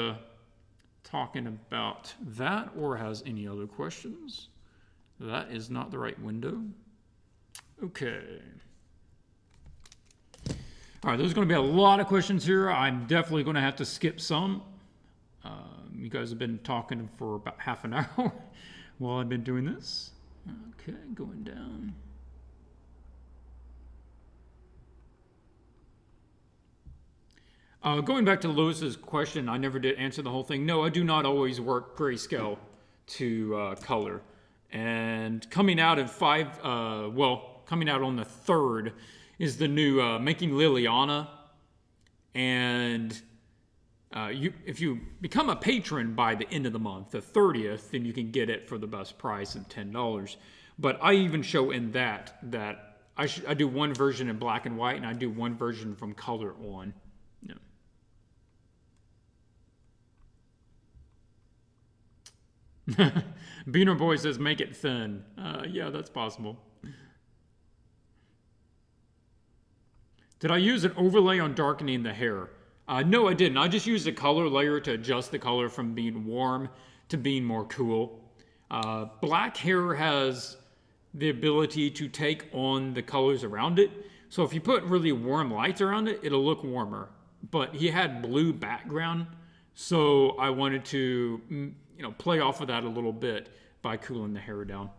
talking about that or has any other questions. That is not the right window. Okay. All right, there's going to be a lot of questions here. I'm definitely going to have to skip some. You guys have been talking for about half an hour while I've been doing this. Okay, going down. Going back to Lewis's question, I never did answer the whole thing. No, I do not always work grayscale to color. And coming out at coming out on the 3rd is the new Making Liliana. And if you become a patron by the end of the month, the 30th, then you can get it for the best price of $10. But I even show in that I do one version in black and white, and I do one version from color on. Yeah. Beaner Boy says, make it thin. Yeah, that's possible. Did I use an overlay on darkening the hair? No, I didn't. I just used a color layer to adjust the color from being warm to being more cool. Black hair has the ability to take on the colors around it. So if you put really warm lights around it, it'll look warmer. But he had blue background, so I wanted to play off of that a little bit by cooling the hair down.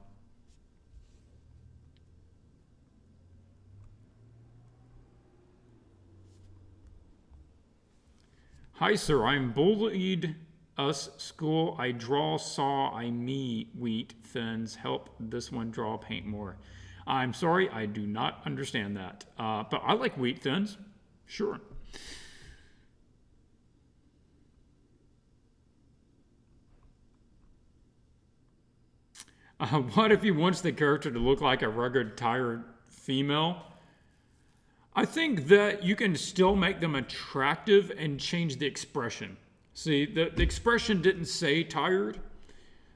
Hi, sir. I'm bullied. Us school. I draw, saw, I me wheat thins. Help this one draw, paint more. I'm sorry, I do not understand that. But I like wheat thins. Sure. What if he wants the character to look like a rugged, tired female? I think that you can still make them attractive and change the expression. See, the expression didn't say tired,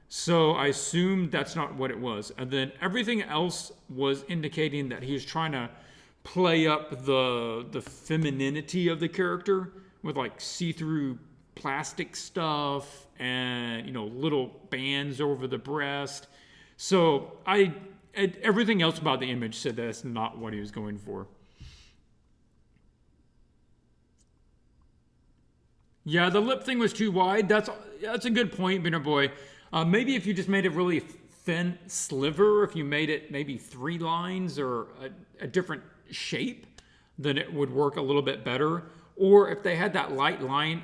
so I assumed that's not what it was. And then everything else was indicating that he was trying to play up the femininity of the character with like see-through plastic stuff and, little bands over the breast. So everything else about the image said that's not what he was going for. Yeah, the lip thing was too wide. That's a good point, Binner Boy. Maybe if you just made it really thin sliver, if you made it maybe 3 lines or a different shape, then it would work a little bit better. Or if they had that light line,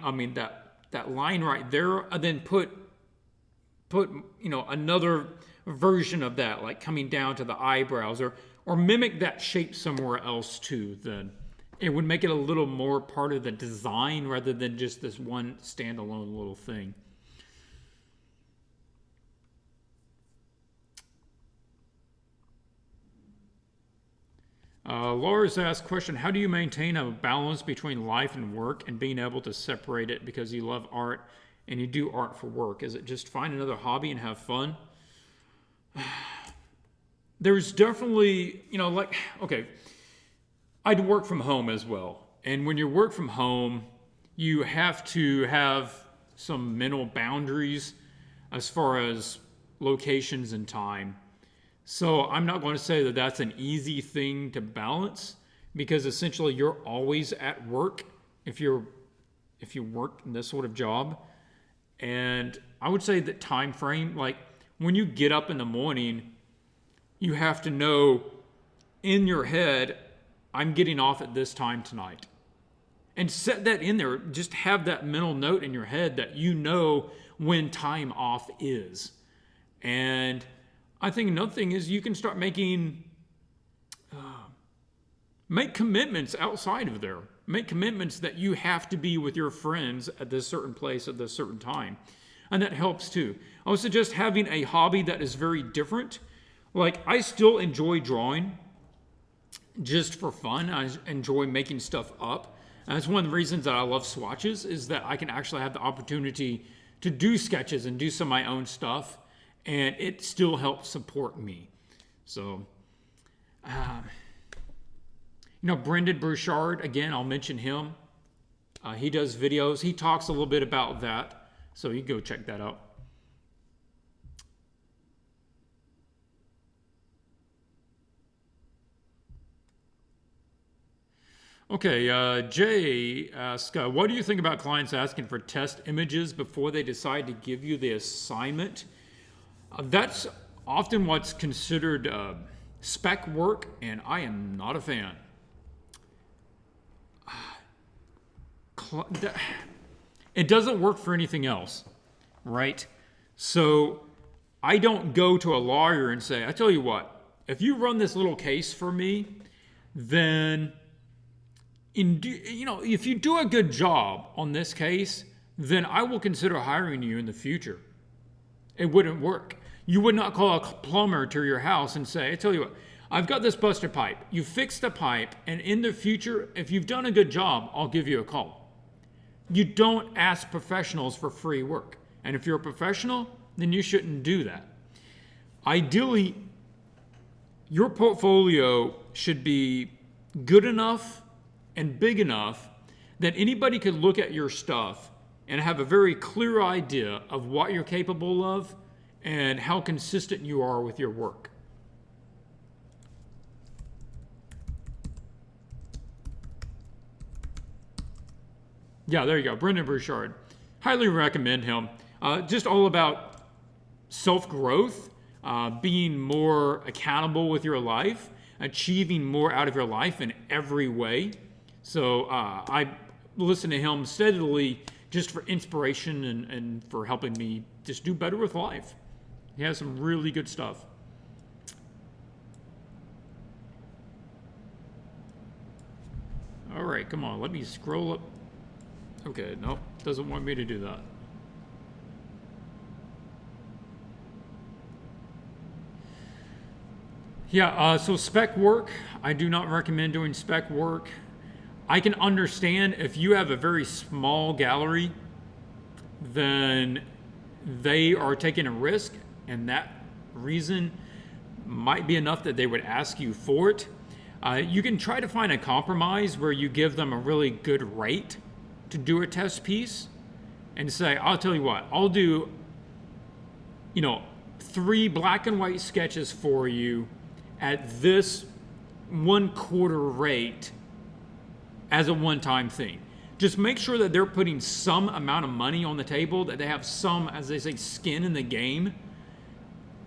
that line right there, and then put another version of that, like coming down to the eyebrows, or mimic that shape somewhere else too, then it would make it a little more part of the design rather than just this one standalone little thing. Lars asked question, how do you maintain a balance between life and work and being able to separate it because you love art and you do art for work? Is it just find another hobby and have fun? There's definitely, okay, I'd work from home as well. And when you work from home, you have to have some mental boundaries as far as locations and time. So I'm not going to say that that's an easy thing to balance, because essentially you're always at work if you work in this sort of job. And I would say that time frame, like when you get up in the morning, you have to know in your head, I'm getting off at this time tonight. And set that in there. Just have that mental note in your head that you know when time off is. And I think another thing is you can start make commitments outside of there. Make commitments that you have to be with your friends at this certain place at this certain time. And that helps too. I would suggest having a hobby that is very different. Like, I still enjoy drawing just for fun. I enjoy making stuff up. And that's one of the reasons that I love Swatches, is that I can actually have the opportunity to do sketches and do some of my own stuff. And it still helps support me. So, Brendan Bouchard, again, I'll mention him. He does videos. He talks a little bit about that. So you can go check that out. Okay, Jay asks, what do you think about clients asking for test images before they decide to give you the assignment? That's often what's considered spec work, and I am not a fan. It doesn't work for anything else, right? So I don't go to a lawyer and say, I tell you what, if you run this little case for me, then if you do a good job on this case, then I will consider hiring you in the future. It wouldn't work. You would not call a plumber to your house and say, I tell you what, I've got this busted pipe. You fix the pipe, and in the future, if you've done a good job, I'll give you a call. You don't ask professionals for free work. And if you're a professional, then you shouldn't do that. Ideally, your portfolio should be good enough and big enough that anybody could look at your stuff and have a very clear idea of what you're capable of and how consistent you are with your work. Yeah, there you go. Brendan Bouchard. Highly recommend him. Just all about self-growth, being more accountable with your life, achieving more out of your life in every way. So I listen to him steadily just for inspiration and for helping me just do better with life. He has some really good stuff. All right, come on. Let me scroll up. Okay, nope. Doesn't want me to do that. Yeah, so spec work. I do not recommend doing spec work. I can understand if you have a very small gallery, then they are taking a risk, and that reason might be enough that they would ask you for it. You can try to find a compromise where you give them a really good rate to do a test piece and say, I'll tell you what, I'll do, 3 black and white sketches for you at this 1/4 rate as a one-time thing. Just make sure that they're putting some amount of money on the table, that they have some, as they say, skin in the game.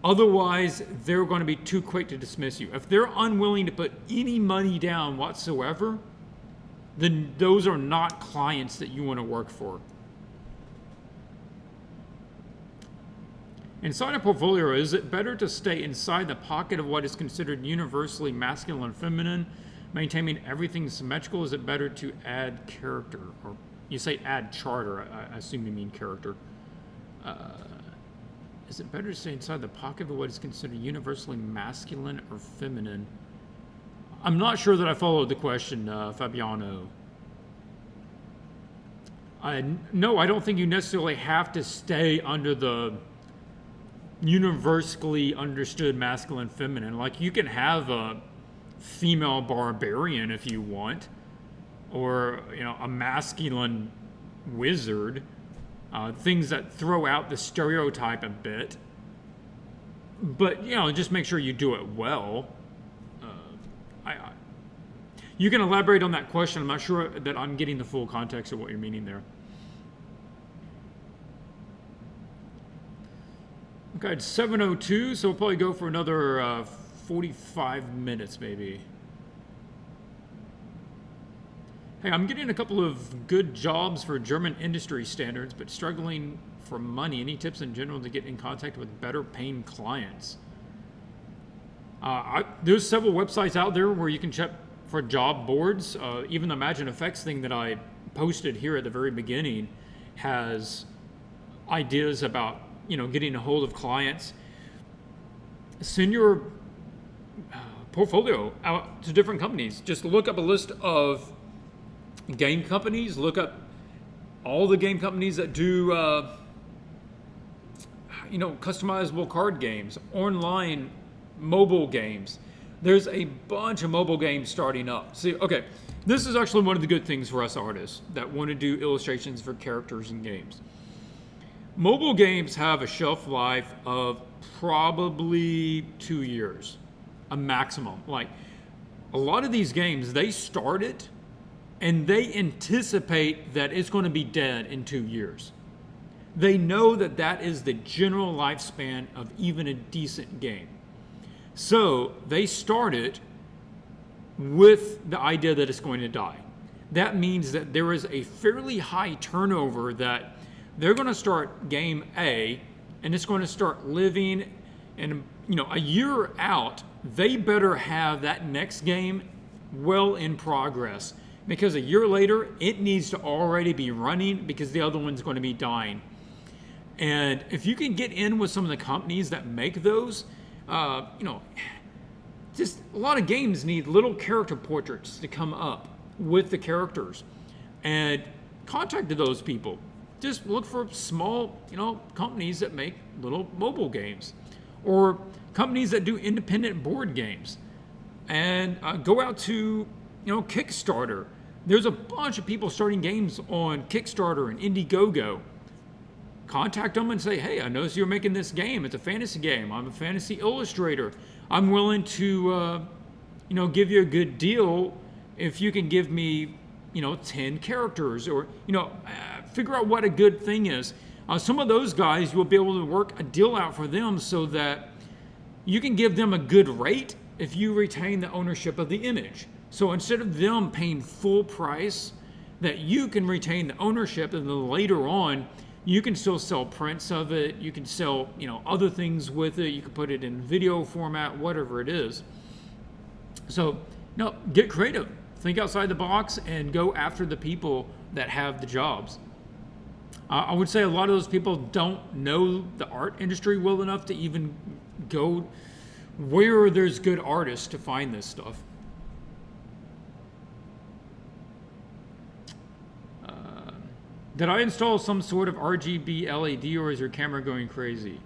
Otherwise, they're going to be too quick to dismiss you. If they're unwilling to put any money down whatsoever, then those are not clients that you want to work for. Inside a portfolio, is it better to stay inside the pocket of what is considered universally masculine and feminine, maintaining everything symmetrical? Is it better to add character? Or you say add charter, I assume you mean character. Is it better to stay inside the pocket of what is considered universally masculine or feminine? I'm not sure that I followed the question, Fabiano. No, I don't think you necessarily have to stay under the universally understood masculine feminine. Like, you can have a female barbarian if you want, or a masculine wizard, things that throw out the stereotype a bit, but just make sure you do it well. You can elaborate on that question. I'm not sure that I'm getting the full context of what you're meaning there. Okay, it's 7:02, so we'll probably go for another 45 minutes maybe. Hey, I'm getting a couple of good jobs for German industry standards, but struggling for money. Any tips in general to get in contact with better paying clients? There's several websites out there where you can check for job boards. Even the Imagine Effects thing that I posted here at the very beginning has ideas about getting a hold of clients. Send your portfolio out to different companies. Just look up a list of game companies. Look up all the game companies that do customizable card games, online mobile games. There's a bunch of mobile games starting up. See, okay, this is actually one of the good things for us artists that want to do illustrations for characters in games. Mobile games have a shelf life of probably 2 years, a maximum. Like, a lot of these games, they start it and they anticipate that it's going to be dead in 2 years. They know that that is the general lifespan of even a decent game. So they start it with the idea that it's going to die. That means that there is a fairly high turnover, that they're going to start game A and it's going to start living, and a year out, they better have that next game well in progress, because a year later it needs to already be running because the other one's going to be dying. And if you can get in with some of the companies that make those, just a lot of games need little character portraits to come up with the characters, and contact those people. Just look for small, companies that make little mobile games, or companies that do independent board games, and go out to, Kickstarter. There's a bunch of people starting games on Kickstarter and Indiegogo. Contact them and say, hey, I noticed you're making this game. It's a fantasy game. I'm a fantasy illustrator. I'm willing to, give you a good deal if you can give me, 10 characters, or, figure out what a good thing is. Some of those guys, you'll be able to work a deal out for them so that you can give them a good rate if you retain the ownership of the image. So instead of them paying full price, that you can retain the ownership, and then later on, you can still sell prints of it. You can sell, other things with it. You can put it in video format, whatever it is. So, get creative. Think outside the box and go after the people that have the jobs. I would say a lot of those people don't know the art industry well enough to even go where there's good artists to find this stuff. Did I install some sort of RGB LED, or is your camera going crazy?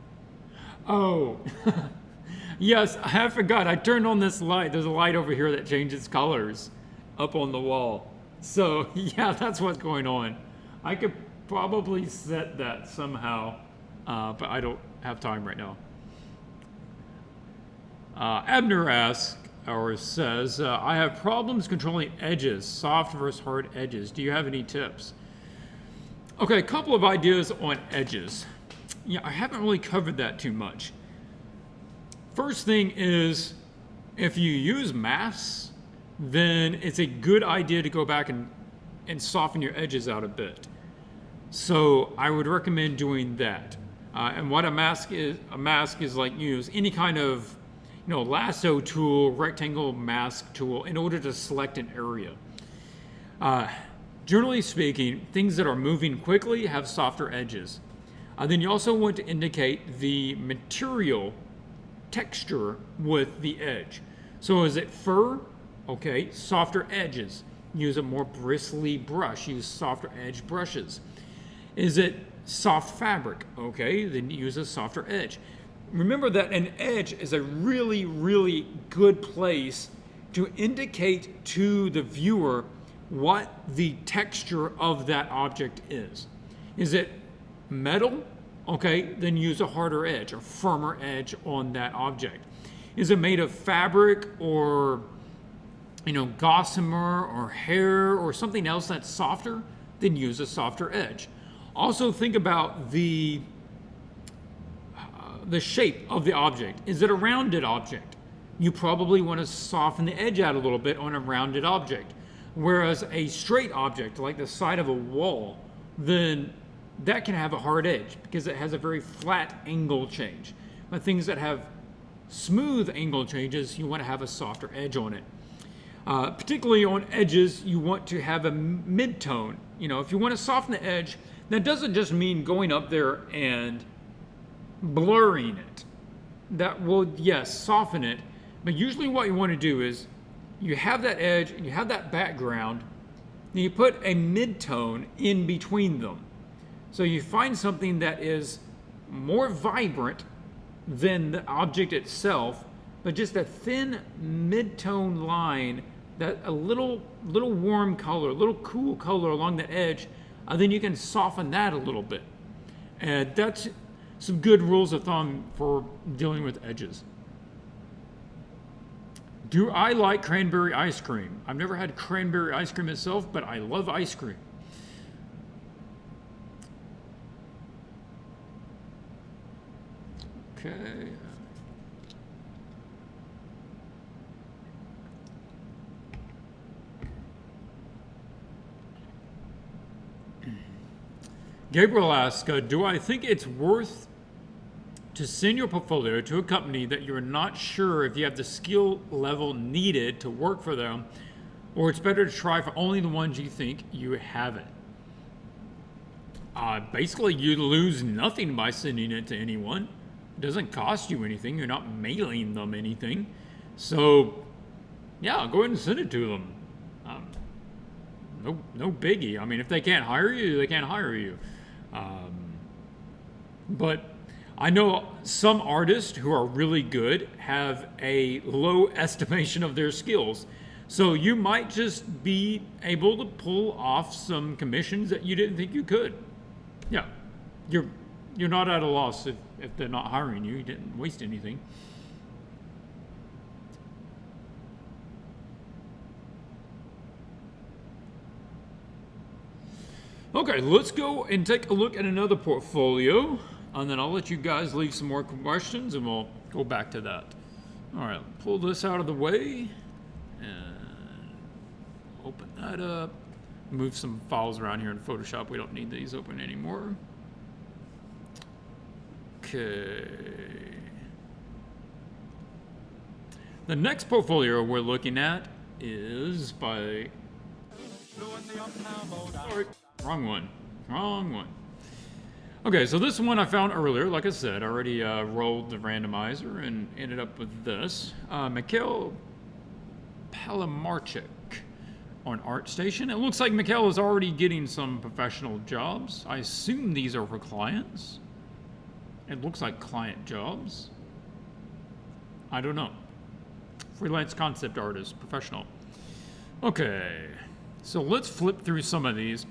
Oh, yes, I forgot. I turned on this light. There's a light over here that changes colors up on the wall. So, yeah, that's what's going on. I could probably set that somehow, but I don't have time right now. Abner asks, or says, I have problems controlling edges, soft versus hard edges. Do you have any tips? Okay, a couple of ideas on edges. Yeah, I haven't really covered that too much. First thing is, if you use masks, then it's a good idea to go back and soften your edges out a bit. So I would recommend doing that. And what a mask is like, use any kind of lasso tool, rectangle mask tool in order to select an area. Generally speaking, things that are moving quickly have softer edges. Then you also want to indicate the material texture with the edge. So is it fur? Okay, softer edges. Use a more bristly brush. Use softer edge brushes. Is it soft fabric? Okay, then use a softer edge. Remember that an edge is a really, really good place to indicate to the viewer what the texture of that object is. Is it metal? Okay, then use a harder edge, a firmer edge on that object. Is it made of fabric or gossamer or hair or something else that's softer? Then use a softer edge. Also think about the shape of the object. Is it a rounded object? You probably want to soften the edge out a little bit on a rounded object. Whereas a straight object, like the side of a wall, then that can have a hard edge because it has a very flat angle change. But things that have smooth angle changes, you want to have a softer edge on it. Particularly on edges, you want to have a mid-tone. If you want to soften the edge, that doesn't just mean going up there and blurring it. That will, yes, soften it. But usually what you want to do is you have that edge and you have that background, and you put a mid-tone in between them. So you find something that is more vibrant than the object itself, but just a thin mid-tone line, that a little warm color, a little cool color along the edge, then you can soften that a little bit. And that's some good rules of thumb for dealing with edges. Do I like cranberry ice cream? I've never had cranberry ice cream itself, but I love ice cream. Okay. Gabriel asks, do I think it's worth to send your portfolio to a company that you're not sure if you have the skill level needed to work for them, or it's better to try for only the ones you think you have it? Basically, you lose nothing by sending it to anyone. It doesn't cost you anything. You're not mailing them anything. So, yeah, go ahead and send it to them. No biggie. I mean, if they can't hire you, they can't hire you. But I know some artists who are really good have a low estimation of their skills. So you might just be able to pull off some commissions that you didn't think you could. Yeah, you're not at a loss if they're not hiring you. You didn't waste anything. Okay, let's go and take a look at another portfolio, and then I'll let you guys leave some more questions, and we'll go back to that. All right, pull this out of the way, and open that up. Move some files around here in Photoshop. We don't need these open anymore. Okay. The next portfolio we're looking at is by... Sorry. Wrong one. Okay, so this one I found earlier. Like I said, I already rolled the randomizer and ended up with this. Mikhail Palamarchuk on ArtStation. It looks like Mikhail is already getting some professional jobs. I assume these are for clients. It looks like client jobs. I don't know. Freelance concept artist, professional. Okay, so let's flip through some of these.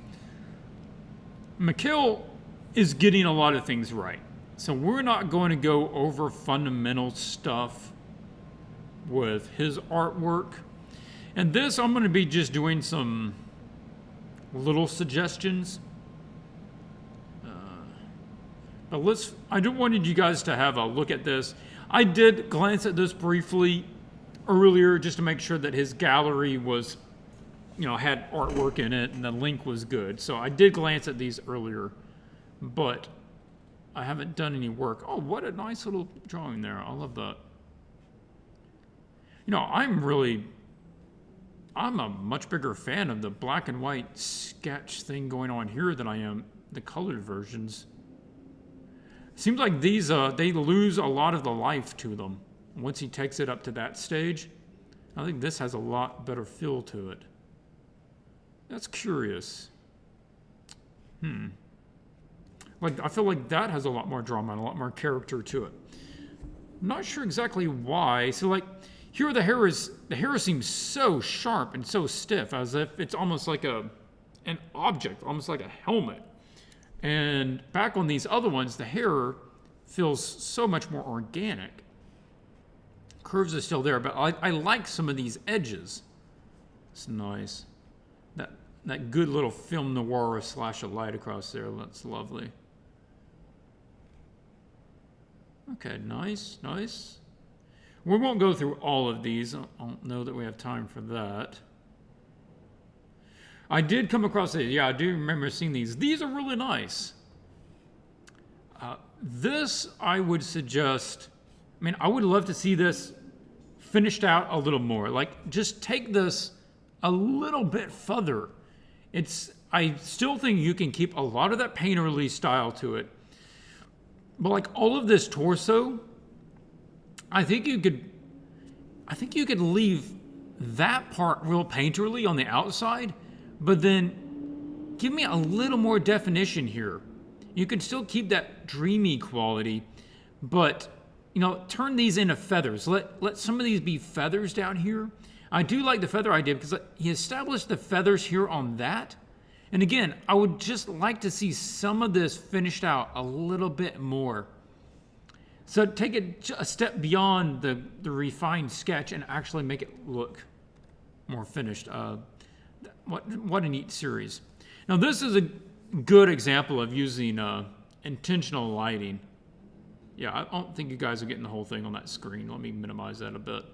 Mikhail is getting a lot of things right. So we're not going to go over fundamental stuff with his artwork. And this, I'm going to be just doing some little suggestions. But I just wanted you guys to have a look at this. I did glance at this briefly earlier just to make sure that his gallery was, had artwork in it and the link was good. So I did glance at these earlier, but I haven't done any work. Oh, what a nice little drawing there. I love that. I'm a much bigger fan of the black and white sketch thing going on here than I am the colored versions. Seems like these, they lose a lot of the life to them once he takes it up to that stage. I think this has a lot better feel to it. That's curious. I feel like that has a lot more drama and a lot more character to it. I'm not sure exactly why. So here the hair seems so sharp and so stiff, as if it's almost like an object, almost like a helmet. And back on these other ones, the hair feels so much more organic. Curves are still there, but I like some of these edges. It's nice. That good little film noir slash of light across there. That's lovely. Okay, nice. We won't go through all of these. I don't know that we have time for that. I did come across these. Yeah, I do remember seeing these. These are really nice. This, I would suggest, I would love to see this finished out a little more. Just take this a little bit further. I still think you can keep a lot of that painterly style to it. But all of this torso, I think you could leave that part real painterly on the outside, but then give me a little more definition here. You can still keep that dreamy quality, but turn these into feathers. Let some of these be feathers down here. I do like the feather idea because he established the feathers here on that. And again, I would just like to see some of this finished out a little bit more. So take it a step beyond the refined sketch and actually make it look more finished. What a neat series. Now this is a good example of using intentional lighting. Yeah, I don't think you guys are getting the whole thing on that screen. Let me minimize that a bit.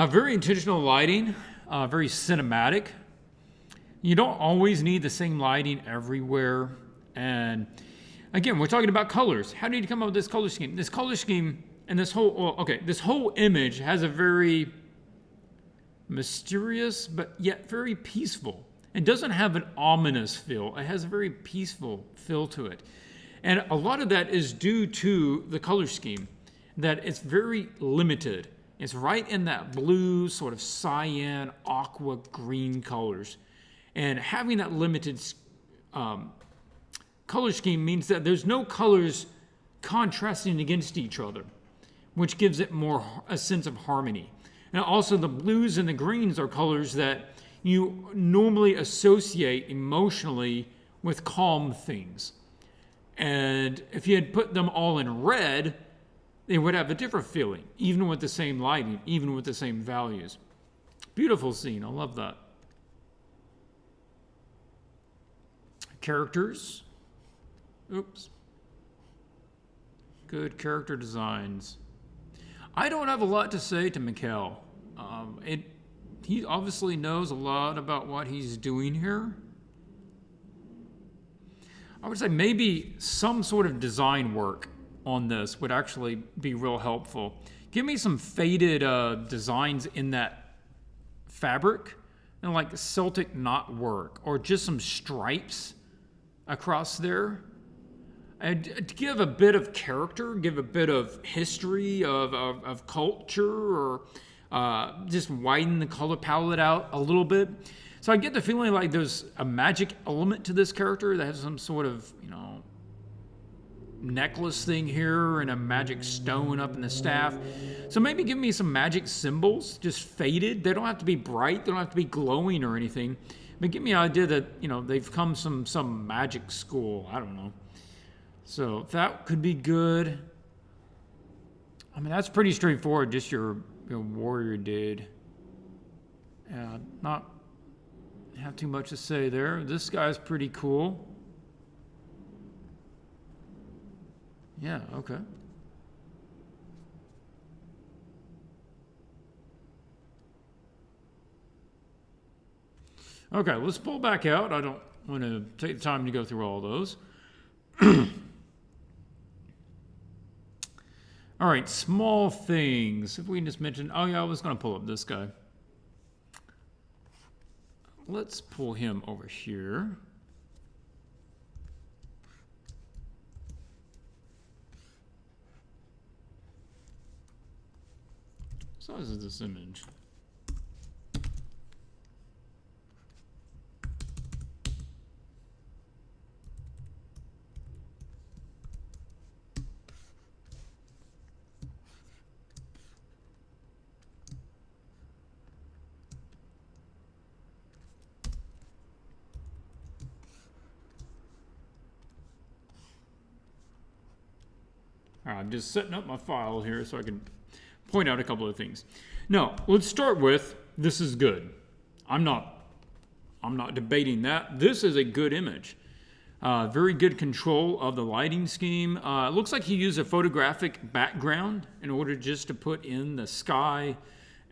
Very intentional lighting, very cinematic. You don't always need the same lighting everywhere. And again, we're talking about colors. How did you come up with this color scheme? This color scheme and this whole image has a very mysterious but yet very peaceful. It doesn't have an ominous feel. It has a very peaceful feel to it. And a lot of that is due to the color scheme, that it's very limited. It's right in that blue, sort of cyan, aqua green colors. And having that limited color scheme means that there's no colors contrasting against each other, which gives it more a sense of harmony. And also the blues and the greens are colors that you normally associate emotionally with calm things. And if you had put them all in red, they would have a different feeling, even with the same lighting, even with the same values. Beautiful scene. I love that. Characters. Oops. Good character designs. I don't have a lot to say to Mikhail. He obviously knows a lot about what he's doing here. I would say maybe some sort of design work on this would actually be real helpful. Give me some faded designs in that fabric and Celtic knot work, or just some stripes across there. And to give a bit of character, give a bit of history of culture, or just widen the color palette out a little bit. So I get the feeling like there's a magic element to this character that has some sort of, necklace thing here and a magic stone up in the staff. So maybe give me some magic symbols, just faded. They don't have to be bright. They don't have to be glowing or anything. But give me an idea that, they've come from some magic school. I don't know. So that could be good. I mean, that's pretty straightforward, just your warrior dude. Not have too much to say there. This guy's pretty cool. Yeah, okay. Okay, let's pull back out. I don't want to take the time to go through all those. All right, small things. If we just mentioned, oh yeah, I was going to pull up this guy. Let's pull him over here. What size is this image? I'm just setting up my file here so I can point out a couple of things. Now, let's start with, this is good. I'm not debating that. This is a good image. Very good control of the lighting scheme. It looks like he used a photographic background in order just to put in the sky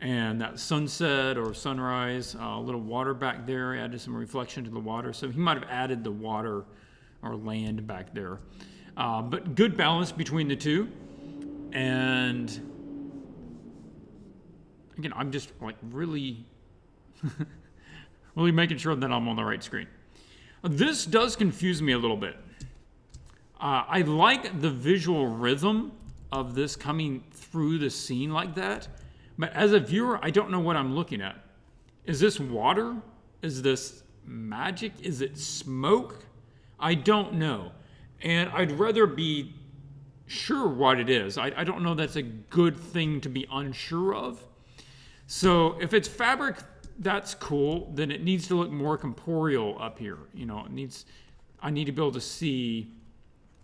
and that sunset or sunrise, a little water back there, added some reflection to the water. So he might have added the water or land back there. But good balance between the two. And again, I'm just like really, really making sure that I'm on the right screen. This does confuse me a little bit. I like the visual rhythm of this coming through the scene like that. But as a viewer, I don't know what I'm looking at. Is this water? Is this magic? Is it smoke? I don't know. And I'd rather be sure what it is. I don't know that's a good thing to be unsure of. So if it's fabric, that's cool. Then it needs to look more corporeal up here. You know, I need to be able to see,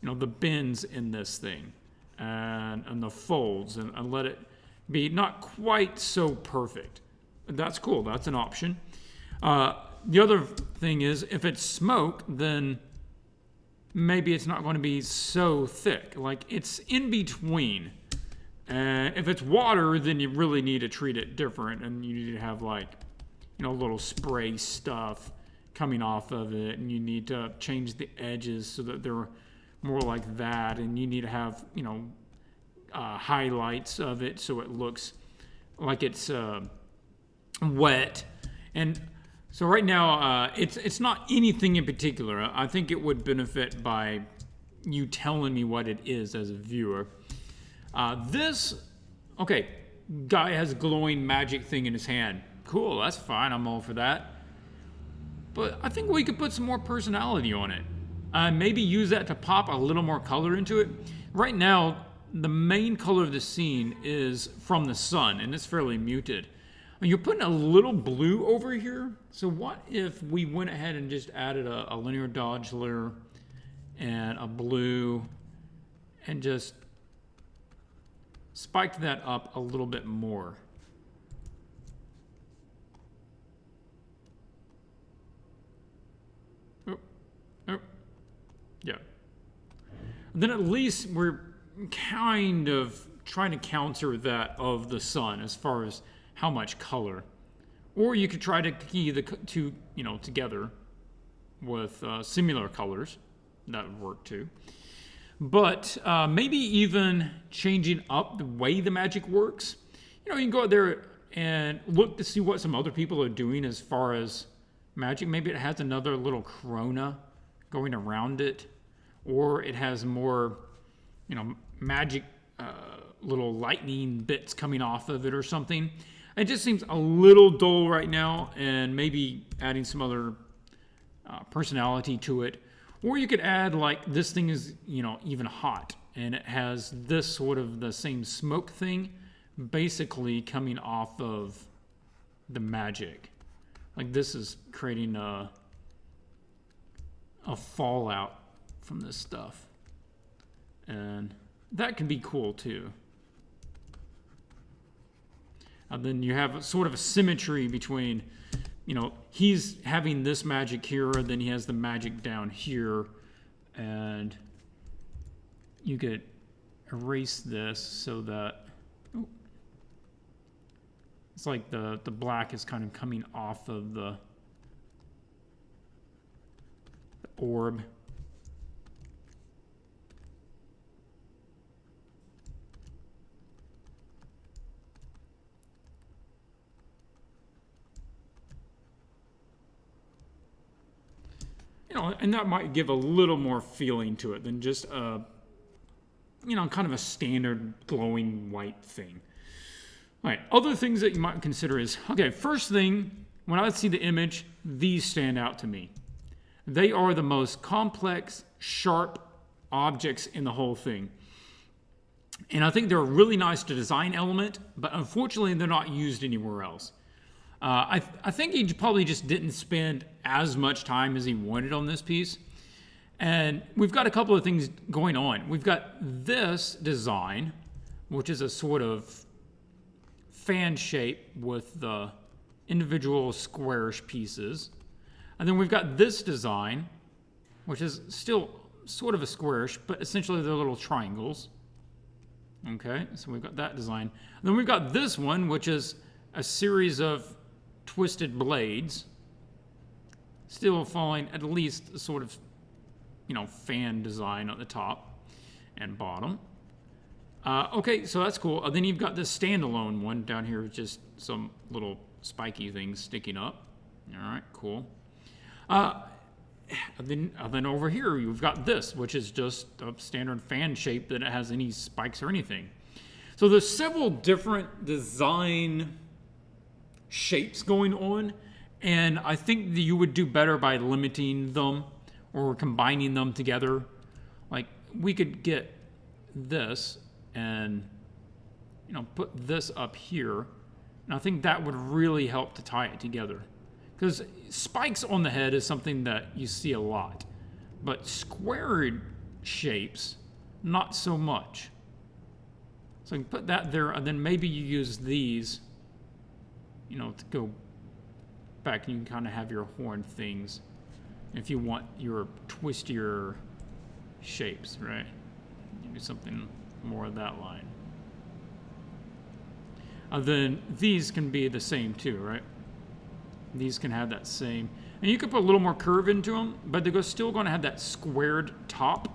you know, the bends in this thing and the folds and let it be not quite so perfect. That's cool. That's an option. The other thing is, if it's smoke, then maybe it's not going to be so thick. Like, it's in between. If it's water, then you really need to treat it different, and you need to have, like, you know, little spray stuff coming off of it, and you need to change the edges so that they're more like that, and you need to have, you know, highlights of it so it looks like it's wet. And so right now, it's not anything in particular. I think it would benefit by you telling me what it is as a viewer. This guy has a glowing magic thing in his hand. Cool, that's fine. I'm all for that. But I think we could put some more personality on it. Maybe use that to pop a little more color into it. Right now, the main color of the scene is from the sun, and it's fairly muted. You're putting a little blue over here. So what if we went ahead and just added a linear dodge layer and a blue and just spiked that up a little bit more? Yeah. And then at least we're kind of trying to counter that of the sun as far as how much color. Or you could try to key the two, you know, together with similar colors. That would work too. But maybe even changing up the way the magic works. You know, you can go out there and look to see what some other people are doing as far as magic. Maybe it has another little corona going around it. Or it has more, you know, magic little lightning bits coming off of it or something. It just seems a little dull right now, and maybe adding some other personality to it. Or you could add, like, this thing is, you know, even hot, and it has this sort of the same smoke thing basically coming off of the magic. Like, this is creating a fallout from this stuff. And that can be cool, too. And then you have sort of a symmetry between, you know, he's having this magic here, and then he has the magic down here. And you could erase this so that it's like the black is kind of coming off of the orb. You know, and that might give a little more feeling to it than just you know, kind of a standard glowing white thing. All right, other things that you might consider is, okay, first thing, when I see the image, these stand out to me. They are the most complex, sharp objects in the whole thing. And I think they're a really nice design element, but unfortunately they're not used anywhere else. I think he probably just didn't spend as much time as he wanted on this piece. And we've got a couple of things going on. We've got this design, which is a sort of fan shape with the individual squarish pieces. And then we've got this design, which is still sort of a squarish, but essentially they're little triangles. Okay, so we've got that design. And then we've got this one, which is a series of twisted blades, still following at least a sort of, you know, fan design at the top and bottom. Okay, so that's cool. Then you've got this standalone one down here with just some little spiky things sticking up. All right, cool. Then over here you've got this, which is just a standard fan shape that it has any spikes or anything. So there's several different design shapes going on, and I think that you would do better by limiting them or combining them together. Like, we could get this and, you know, put this up here, and I think that would really help to tie it together. Because spikes on the head is something that you see a lot, but squared shapes, not so much. So you can put that there, and then maybe you use these, you know, to go back, and you can kind of have your horn things if you want your twistier shapes, right? You do something more of that line. Then these can be the same too, right? These can have that same, and you can put a little more curve into them, but they're still going to have that squared top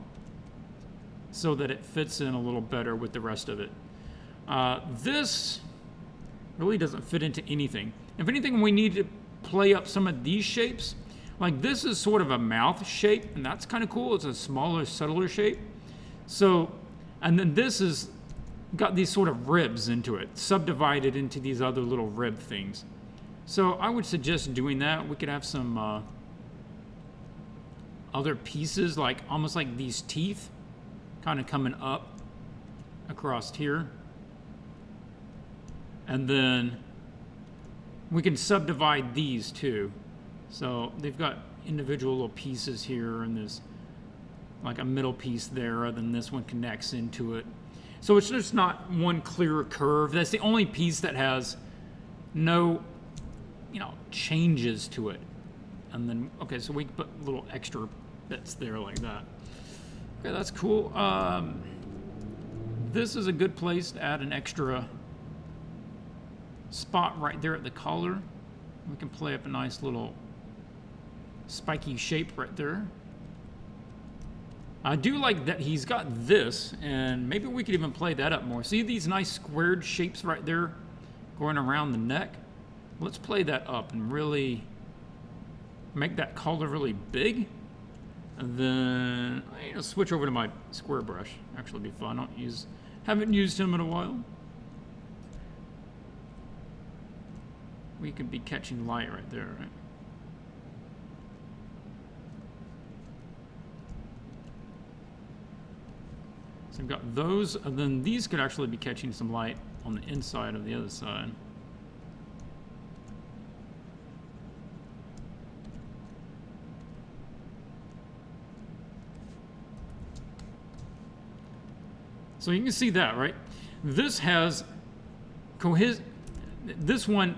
so that it fits in a little better with the rest of it. This really doesn't fit into anything. If anything, we need to play up some of these shapes. Like, this is sort of a mouth shape, and that's kind of cool. It's a smaller, subtler shape. So, and then this is got these sort of ribs into it, subdivided into these other little rib things. So I would suggest doing that. We could have some other pieces, like almost like these teeth kind of coming up across here. And then we can subdivide these too. So they've got individual little pieces here, and there's like a middle piece there, and then this one connects into it. So it's just not one clear curve. That's the only piece that has no, you know, changes to it. And then, okay, so we can put little extra bits there like that. Okay, that's cool. This is a good place to add an extra spot right there at the collar. We can play up a nice little spiky shape right there. I do like that he's got this, and maybe we could even play that up more. See these nice squared shapes right there going around the neck? Let's play that up and really make that collar really big. And then I'll switch over to my square brush. Actually be fun. Haven't used him in a while. We could be catching light right there, right? So I've got those, and then these could actually be catching some light on the inside of the other side. So you can see that, right? This has this one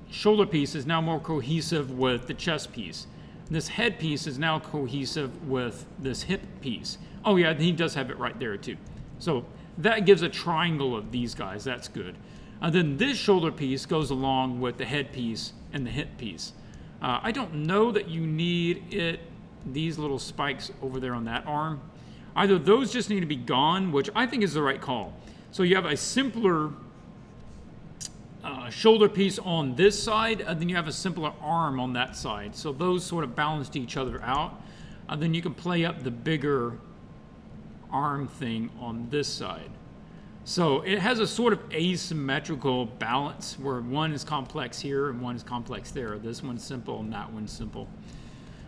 shoulder piece is now more cohesive with the chest piece. This head piece is now cohesive with this hip piece. Oh yeah, he does have it right there too. So that gives a triangle of these guys. That's good. And then this shoulder piece goes along with the head piece and the hip piece. I don't know that you need these little spikes over there on that arm. Either those just need to be gone, which I think is the right call. So you have a simpler shoulder piece on this side, and then you have a simpler arm on that side. So those sort of balance each other out. And then you can play up the bigger arm thing on this side. So it has a sort of asymmetrical balance where one is complex here and one is complex there. This one's simple and that one's simple.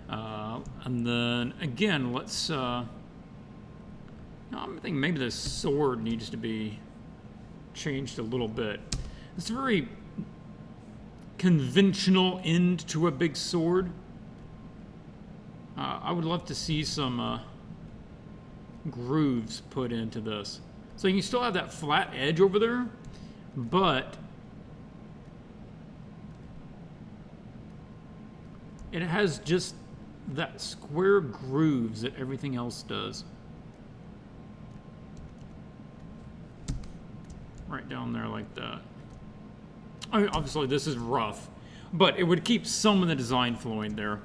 And then again, let's, I think maybe the sword needs to be changed a little bit. It's a very conventional end to a big sword. I would love to see some grooves put into this. So you can still have that flat edge over there, but it has just that square grooves that everything else does. Right down there like that. I mean, obviously this is rough, but it would keep some of the design flowing there.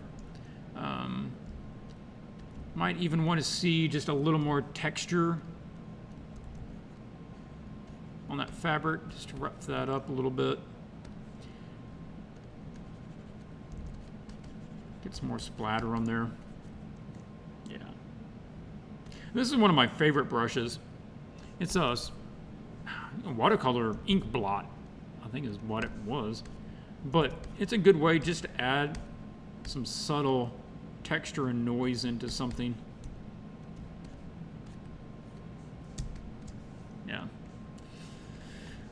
Might even want to see just a little more texture on that fabric, just to rough that up a little bit. Get some more splatter on there. Yeah. This is one of my favorite brushes. It's a watercolor ink blot, I think is what it was. But it's a good way just to add some subtle texture and noise into something. Yeah.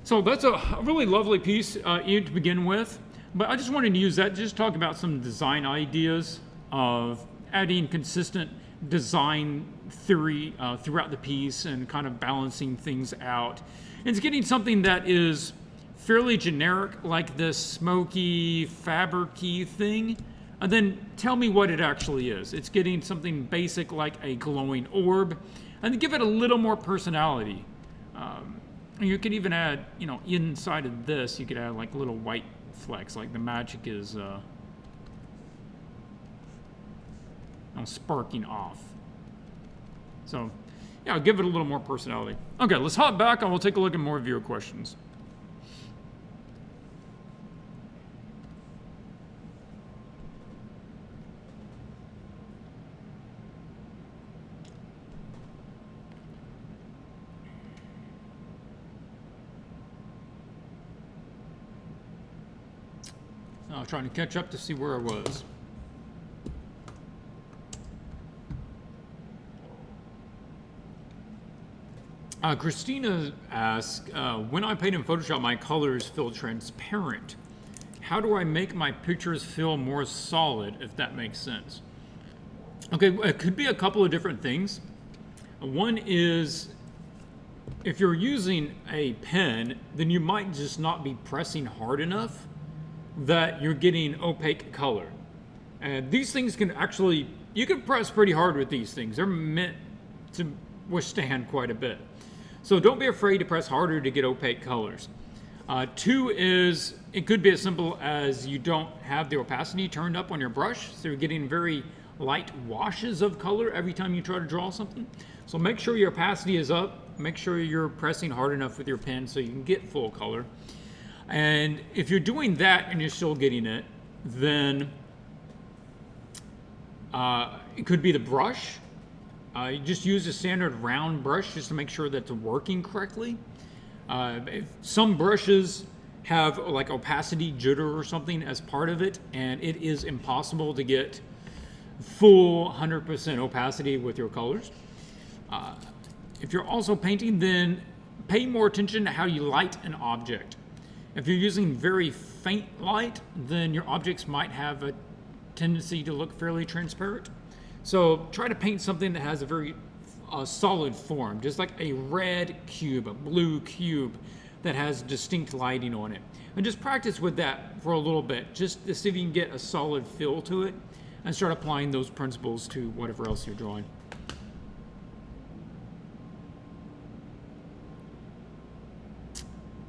So that's a really lovely piece even to begin with. But I just wanted to use that to just talk about some design ideas of adding consistent design theory throughout the piece and kind of balancing things out. It's getting something that is fairly generic, like this smoky, fabric-y thing, and then tell me what it actually is. It's getting something basic like a glowing orb, and give it a little more personality. You could even add, inside of this, you could add like little white flecks, like the magic is sparking off. So, yeah, I'll give it a little more personality. Okay, let's hop back and we'll take a look at more viewer questions. I was trying to catch up to see where I was. Christina asks, when I paint in Photoshop, my colors feel transparent. How do I make my pictures feel more solid, if that makes sense? Okay, it could be a couple of different things. One is, if you're using a pen, then you might just not be pressing hard enough that you're getting opaque color. And these things can actually, you can press pretty hard with these things. They're meant to withstand quite a bit. So don't be afraid to press harder to get opaque colors. Two is, it could be as simple as you don't have the opacity turned up on your brush, so you're getting very light washes of color every time you try to draw something. So make sure your opacity is up, make sure you're pressing hard enough with your pen so you can get full color. And if you're doing that and you're still getting it, then it could be the brush. You just use a standard round brush just to make sure that it's working correctly. Some brushes have like opacity jitter or something as part of it, and it is impossible to get full 100% opacity with your colors. If you're also painting, then pay more attention to how you light an object. If you're using very faint light, then your objects might have a tendency to look fairly transparent. So try to paint something that has a very solid form, just like a red cube, a blue cube. that has distinct lighting on it. And just practice with that for a little bit, just to see if you can get a solid feel to it, and start applying those principles to whatever else you're drawing.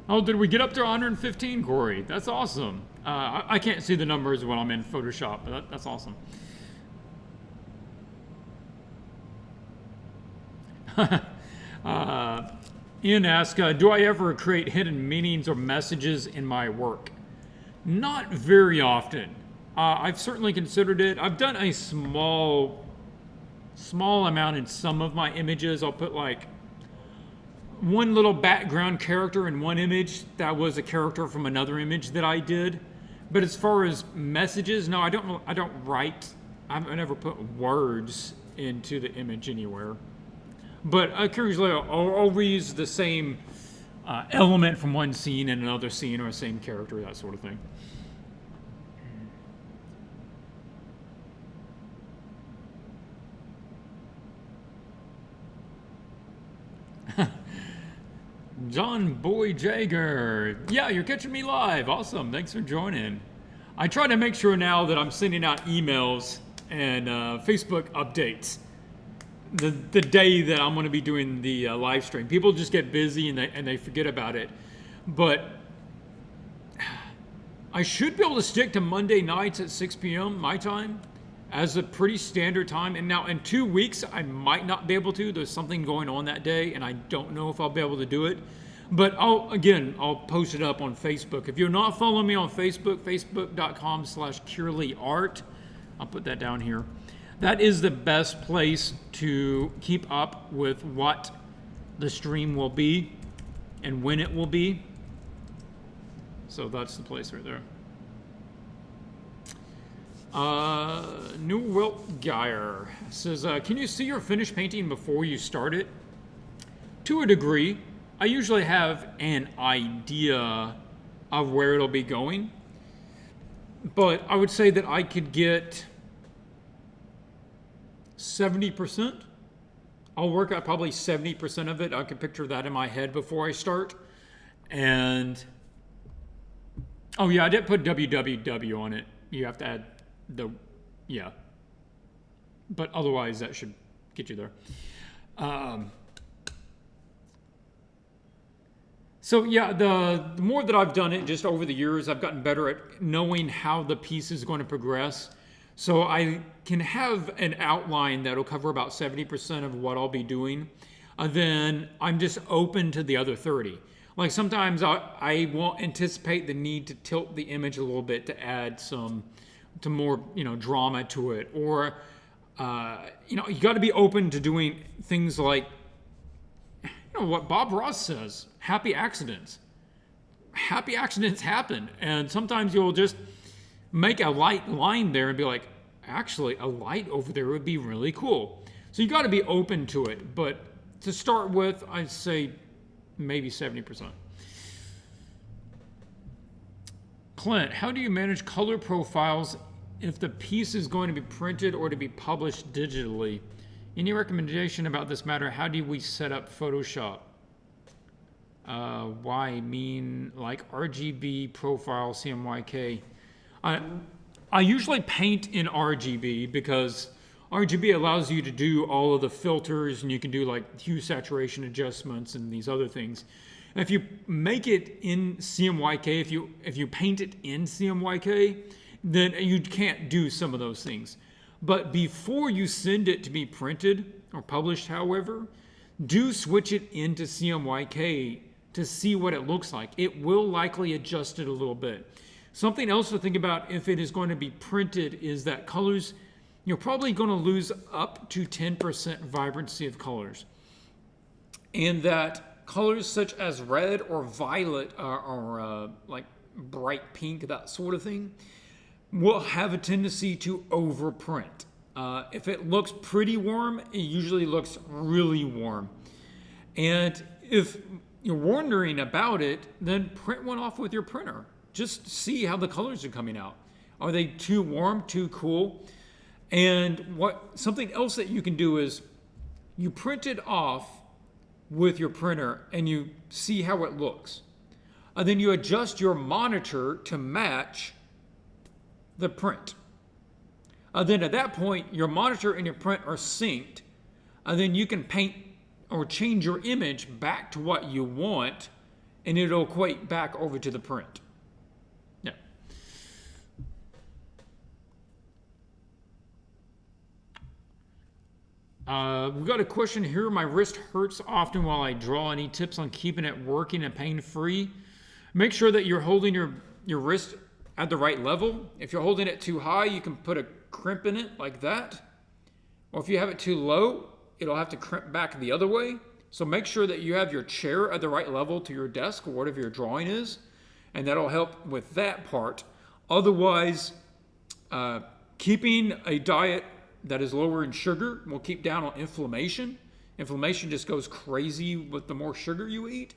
Oh, did we get up to 115, Corey? That's awesome. I can't see the numbers when I'm in Photoshop, but that's awesome. Ian asks, do I ever create hidden meanings or messages in my work? Not very often. I've certainly considered it. I've done a small amount in some of my images. I'll put like one little background character in one image that was a character from another image that I did. But as far as messages, no, I don't write. I never put words into the image anywhere. But occasionally I'll reuse the same element from one scene in another scene, or a same character, that sort of thing. John Boy Jager. Yeah, you're catching me live. Awesome. Thanks for joining. I try to make sure now that I'm sending out emails and Facebook updates the day that I'm going to be doing the live stream. People just get busy and they forget about it. But I should be able to stick to Monday nights at 6 p.m. my time as a pretty standard time. And now in 2 weeks, I might not be able to. There's something going on that day, and I don't know if I'll be able to do it. But I'll post it up on Facebook. If you're not following me on Facebook, facebook.com/curelyart, I'll put that down here. That is the best place to keep up with what the stream will be and when it will be. So that's the place right there. New Wilt Geyer says, can you see your finished painting before you start it? To a degree. I usually have an idea of where it'll be going, but I would say that I could get 70%. I'll work out probably 70% of it. I can picture that in my head before I start. And, oh yeah, I did put www on it. You have to add yeah. But otherwise, that should get you there. So yeah, the more that I've done it just over the years, I've gotten better at knowing how the piece is going to progress. So I can have an outline that'll cover about 70% of what I'll be doing. Then I'm just open to the other 30. Like sometimes I won't anticipate the need to tilt the image a little bit to add more drama to it. Or, you got to be open to doing things like, what Bob Ross says, happy accidents. Happy accidents happen. And sometimes you'll just make a light line there and be like, actually, a light over there would be really cool. So you got to be open to it. But to start with, I'd say maybe 70%. Clint, how do you manage color profiles if the piece is going to be printed or to be published digitally? Any recommendation about this matter? How do we set up Photoshop? Why mean like RGB profile CMYK? I usually paint in RGB because RGB allows you to do all of the filters, and you can do like hue saturation adjustments and these other things. And if you make it in CMYK, if you paint it in CMYK, then you can't do some of those things. But before you send it to be printed or published, however, do switch it into CMYK to see what it looks like. It will likely adjust it a little bit. Something else to think about if it is going to be printed is that colors, you're probably going to lose up to 10% vibrancy of colors. And that colors such as red or violet or like bright pink, that sort of thing, will have a tendency to overprint. If it looks pretty warm, it usually looks really warm. And if you're wondering about it, then print one off with your printer. Just see how the colors are coming out. Are they too warm, too cool? And something else that you can do is you print it off with your printer and you see how it looks. and then you adjust your monitor to match the print. And then at that point, your monitor and your print are synced, and then you can paint or change your image back to what you want, and it'll equate back over to the print. Yeah. We've got a question here. My wrist hurts often while I draw. Any tips on keeping it working and pain-free? Make sure that you're holding your wrist at the right level. If you're holding it too high, you can put a crimp in it like that. Or if you have it too low, it'll have to crimp back the other way. So make sure that you have your chair at the right level to your desk or whatever your drawing is, and that'll help with that part. Otherwise, keeping a diet that is lower in sugar will keep down on inflammation. Inflammation just goes crazy with the more sugar you eat.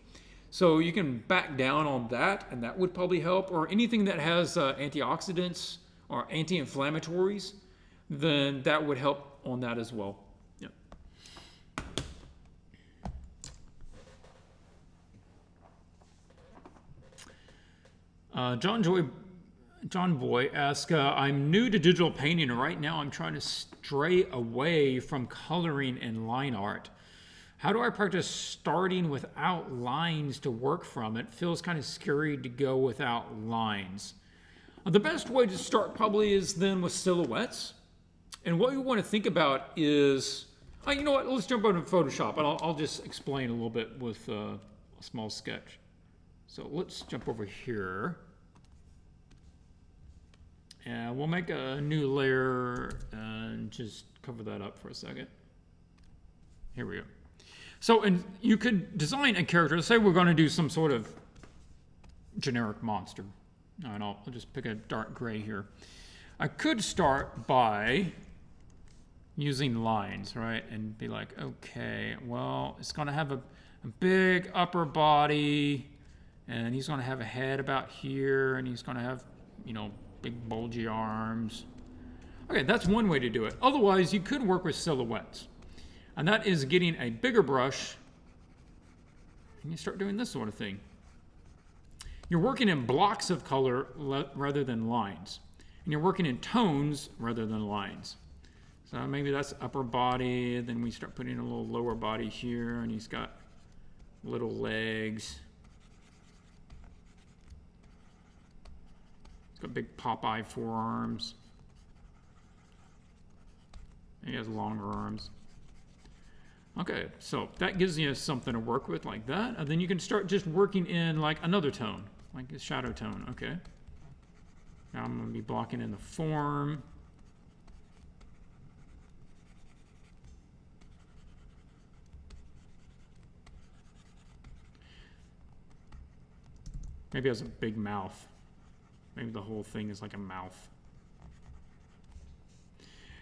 So you can back down on that, and that would probably help. Or anything that has antioxidants or anti-inflammatories, then that would help on that as well. Yeah. John Boy asks, I'm new to digital painting, and right now I'm trying to stray away from coloring and line art. How do I practice starting without lines to work from? It feels kind of scary to go without lines. The best way to start probably is then with silhouettes. And what you want to think about is, you know what, let's jump over to Photoshop, and I'll just explain a little bit with a small sketch. So let's jump over here. And we'll make a new layer and just cover that up for a second. Here we go. So, and you could design a character. Let's say we're going to do some sort of generic monster. All right, I'll just pick a dark gray here. I could start by using lines, right? And be like, okay, well, it's going to have a big upper body, and he's going to have a head about here, and he's going to have, big bulgy arms. Okay, that's one way to do it. Otherwise, you could work with silhouettes. And that is getting a bigger brush, and you start doing this sort of thing. You're working in blocks of color rather than lines. And you're working in tones rather than lines. So maybe that's upper body, then we start putting a little lower body here, and he's got little legs. He's got big Popeye forearms. And he has longer arms. Okay, so that gives you something to work with like that. And then you can start just working in like another tone, like a shadow tone, okay? Now I'm going to be blocking in the form. Maybe it has a big mouth. Maybe the whole thing is like a mouth.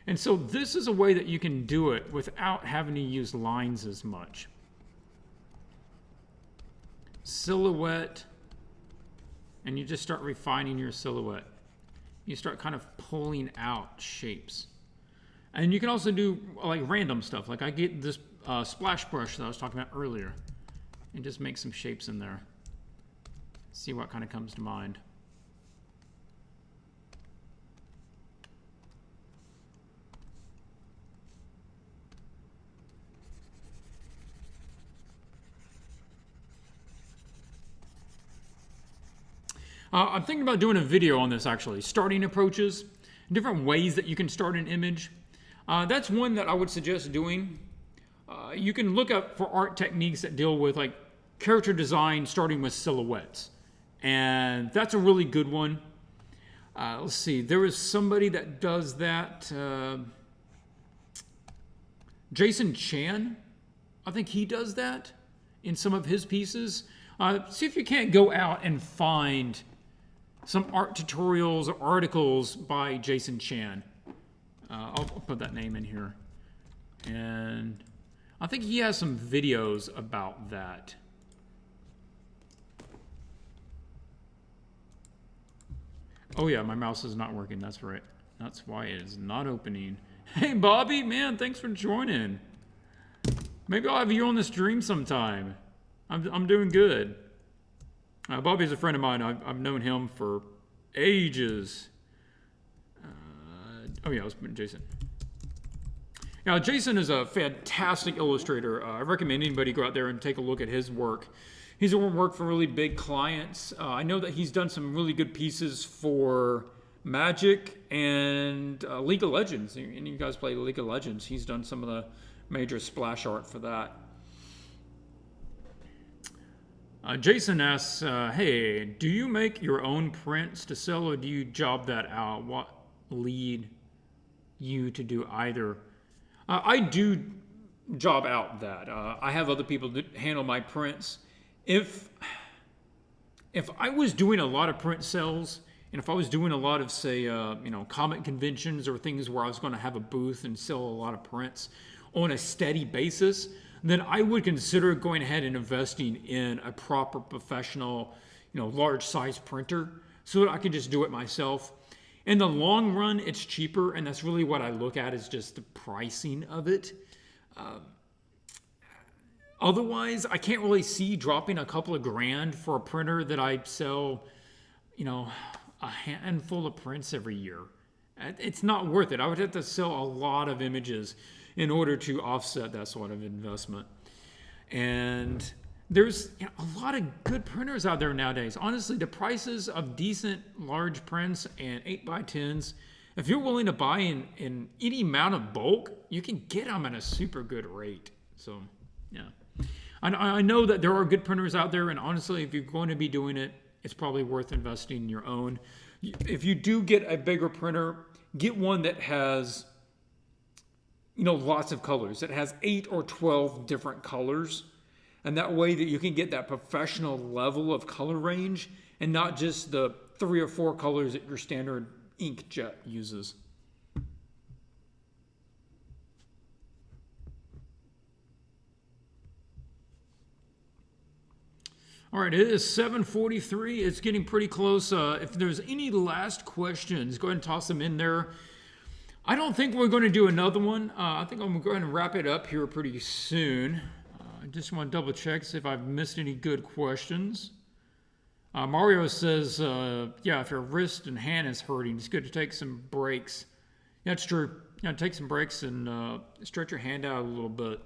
And so this is a way that you can do it without having to use lines as much. Silhouette, and you just start refining your silhouette. You start kind of pulling out shapes. And you can also do like random stuff. Like I get this splash brush that I was talking about earlier, and just make some shapes in there. See what kind of comes to mind. I'm thinking about doing a video on this actually, starting approaches, different ways that you can start an image. That's one that I would suggest doing. You can look up for art techniques that deal with like character design starting with silhouettes. And that's a really good one. Let's see, there is somebody that does that. Jason Chan, I think he does that in some of his pieces. See if you can't go out and find some art tutorials or articles by Jason Chan. I'll put that name in here. And I think he has some videos about that. Oh yeah, my mouse is not working, that's right. That's why it is not opening. Hey Bobby, man, thanks for joining. Maybe I'll have you on the stream sometime. I'm doing good. Bobby's a friend of mine. I've known him for ages. Oh yeah, it was Jason. Now, Jason is a fantastic illustrator. I recommend anybody go out there and take a look at his work. He's worked for really big clients. I know that he's done some really good pieces for Magic and League of Legends. Any of you guys play League of Legends? He's done some of the major splash art for that. Jason asks, hey, do you make your own prints to sell or do you job that out? What lead you to do either? I do job out that. I have other people that handle my prints. If I was doing a lot of print sales, and if I was doing a lot of, say, comic conventions or things where I was going to have a booth and sell a lot of prints on a steady basis, then I would consider going ahead and investing in a proper professional, large size printer so that I can just do it myself. In the long run, it's cheaper, and that's really what I look at is just the pricing of it. Otherwise, I can't really see dropping a couple of grand for a printer that I sell, a handful of prints every year. It's not worth it. I would have to sell a lot of images in order to offset that sort of investment. And there's a lot of good printers out there nowadays. Honestly, the prices of decent large prints and 8x10s, if you're willing to buy in any amount of bulk, you can get them at a super good rate. So, yeah. I know that there are good printers out there, and honestly, if you're going to be doing it, it's probably worth investing in your own. If you do get a bigger printer, get one that has, lots of colors. That has 8 or 12 different colors. And that way that you can get that professional level of color range and not just the 3 or 4 colors that your standard inkjet uses. All right, it is 7:43. It's getting pretty close. If there's any last questions, go ahead and toss them in there. I don't think we're going to do another one. I think I'm going to go ahead and wrap it up here pretty soon. I just want to double check, see if I've missed any good questions. Mario says, if your wrist and hand is hurting, it's good to take some breaks. Yeah, it's true. Yeah, take some breaks and stretch your hand out a little bit.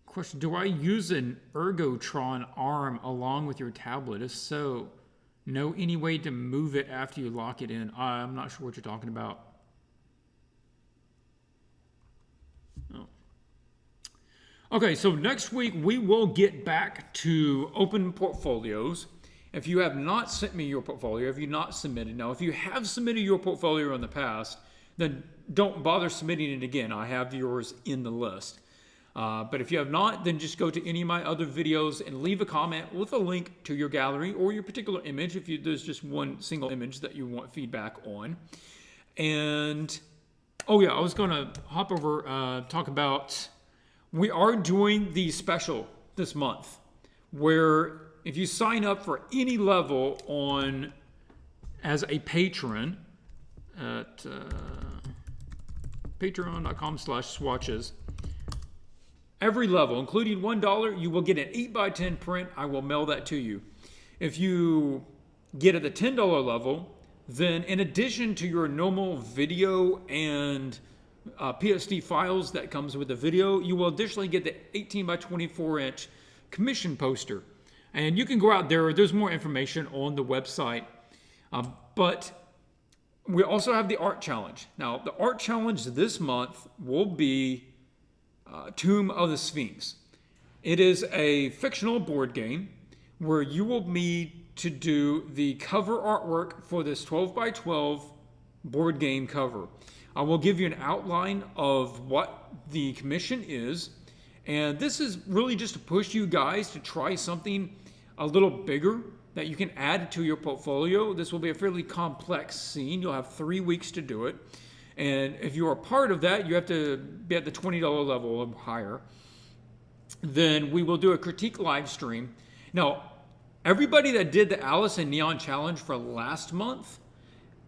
Question, do I use an Ergotron arm along with your tablet? If so, know any way to move it after you lock it in? I'm not sure what you're talking about. Oh. Okay, so next week we will get back to open portfolios. If you have not sent me your portfolio, if you've not submitted, now if you have submitted your portfolio in the past, then don't bother submitting it again. I have yours in the list. But if you have not, then just go to any of my other videos and leave a comment with a link to your gallery or your particular image if there's just one single image that you want feedback on. And, I was going to hop over, talk about, we are doing the special this month where if you sign up for any level as a patron at patreon.com/swatches, every level, including $1, you will get an 8x10 print. I will mail that to you. If you get at the $10 level, then in addition to your normal video and PSD files that comes with the video, you will additionally get the 18x24-inch commission poster. And you can go out there. There's more information on the website. But we also have the art challenge. Now, the art challenge this month will be Tomb of the Sphinx. It is a fictional board game where you will need to do the cover artwork for this 12x12 board game cover. I will give you an outline of what the commission is, and this is really just to push you guys to try something a little bigger that you can add to your portfolio. This will be a fairly complex scene. You'll have 3 weeks to do it. And if you are part of that, you have to be at the $20 level or higher. Then we will do a critique live stream. Now, everybody that did the Alice in Neon Challenge for last month,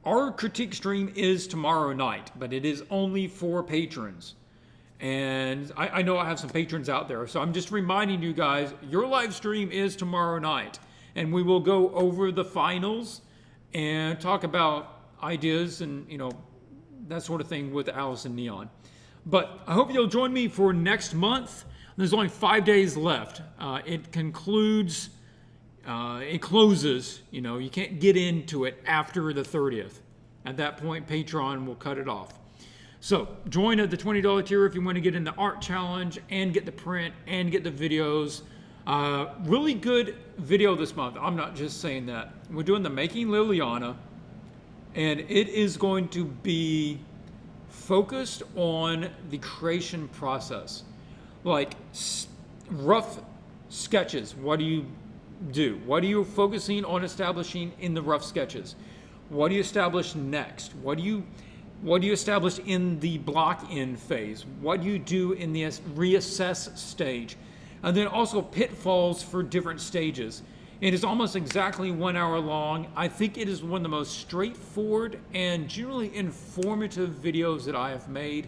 our critique stream is tomorrow night, but it is only for patrons. And I know I have some patrons out there, so I'm just reminding you guys, your live stream is tomorrow night. And we will go over the finals and talk about ideas and, that sort of thing with Alice and Neon. But I hope you'll join me for next month. There's only 5 days left. It closes, you can't get into it after the 30th. At that point, Patreon will cut it off. So join at the $20 tier if you want to get in the art challenge and get the print and get the videos. Really good video this month. I'm not just saying that. We're doing the Making Liliana, and it is going to be focused on the creation process. Like rough sketches. What do you do? What are you focusing on establishing in the rough sketches? What do you establish next? What do you establish in the block-in phase? What do you do in the reassess stage? And then also pitfalls for different stages. It is almost exactly 1 hour long. I think it is one of the most straightforward and generally informative videos that I have made.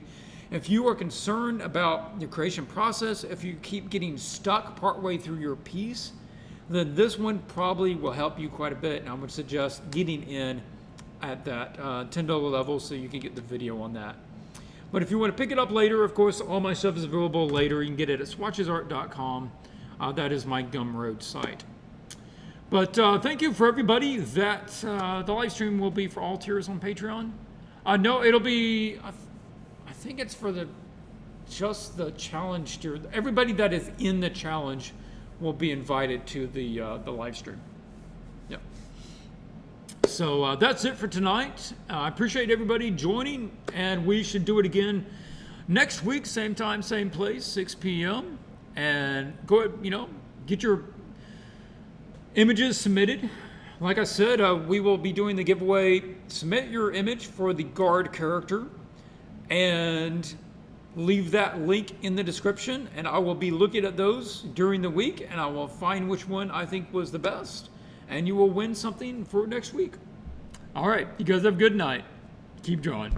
If you are concerned about the creation process, if you keep getting stuck partway through your piece, then this one probably will help you quite a bit. And I would suggest getting in at that $10 level so you can get the video on that. But if you want to pick it up later, of course, all my stuff is available later. You can get it at swatchesart.com. That is my Gumroad site. But thank you for everybody. That the live stream will be for all tiers on Patreon. No, it'll be, I think it's for just the challenge tier. Everybody that is in the challenge will be invited to the live stream. Yeah. So that's it for tonight. I appreciate everybody joining, and we should do it again next week, same time, same place, 6 p.m. And go ahead, get your images submitted. Like I said, we will be doing the giveaway. Submit your image for the guard character and leave that link in the description, and I will be looking at those during the week, and I will find which one I think was the best, and you will win something for next week. All right, you guys have a good night. Keep drawing.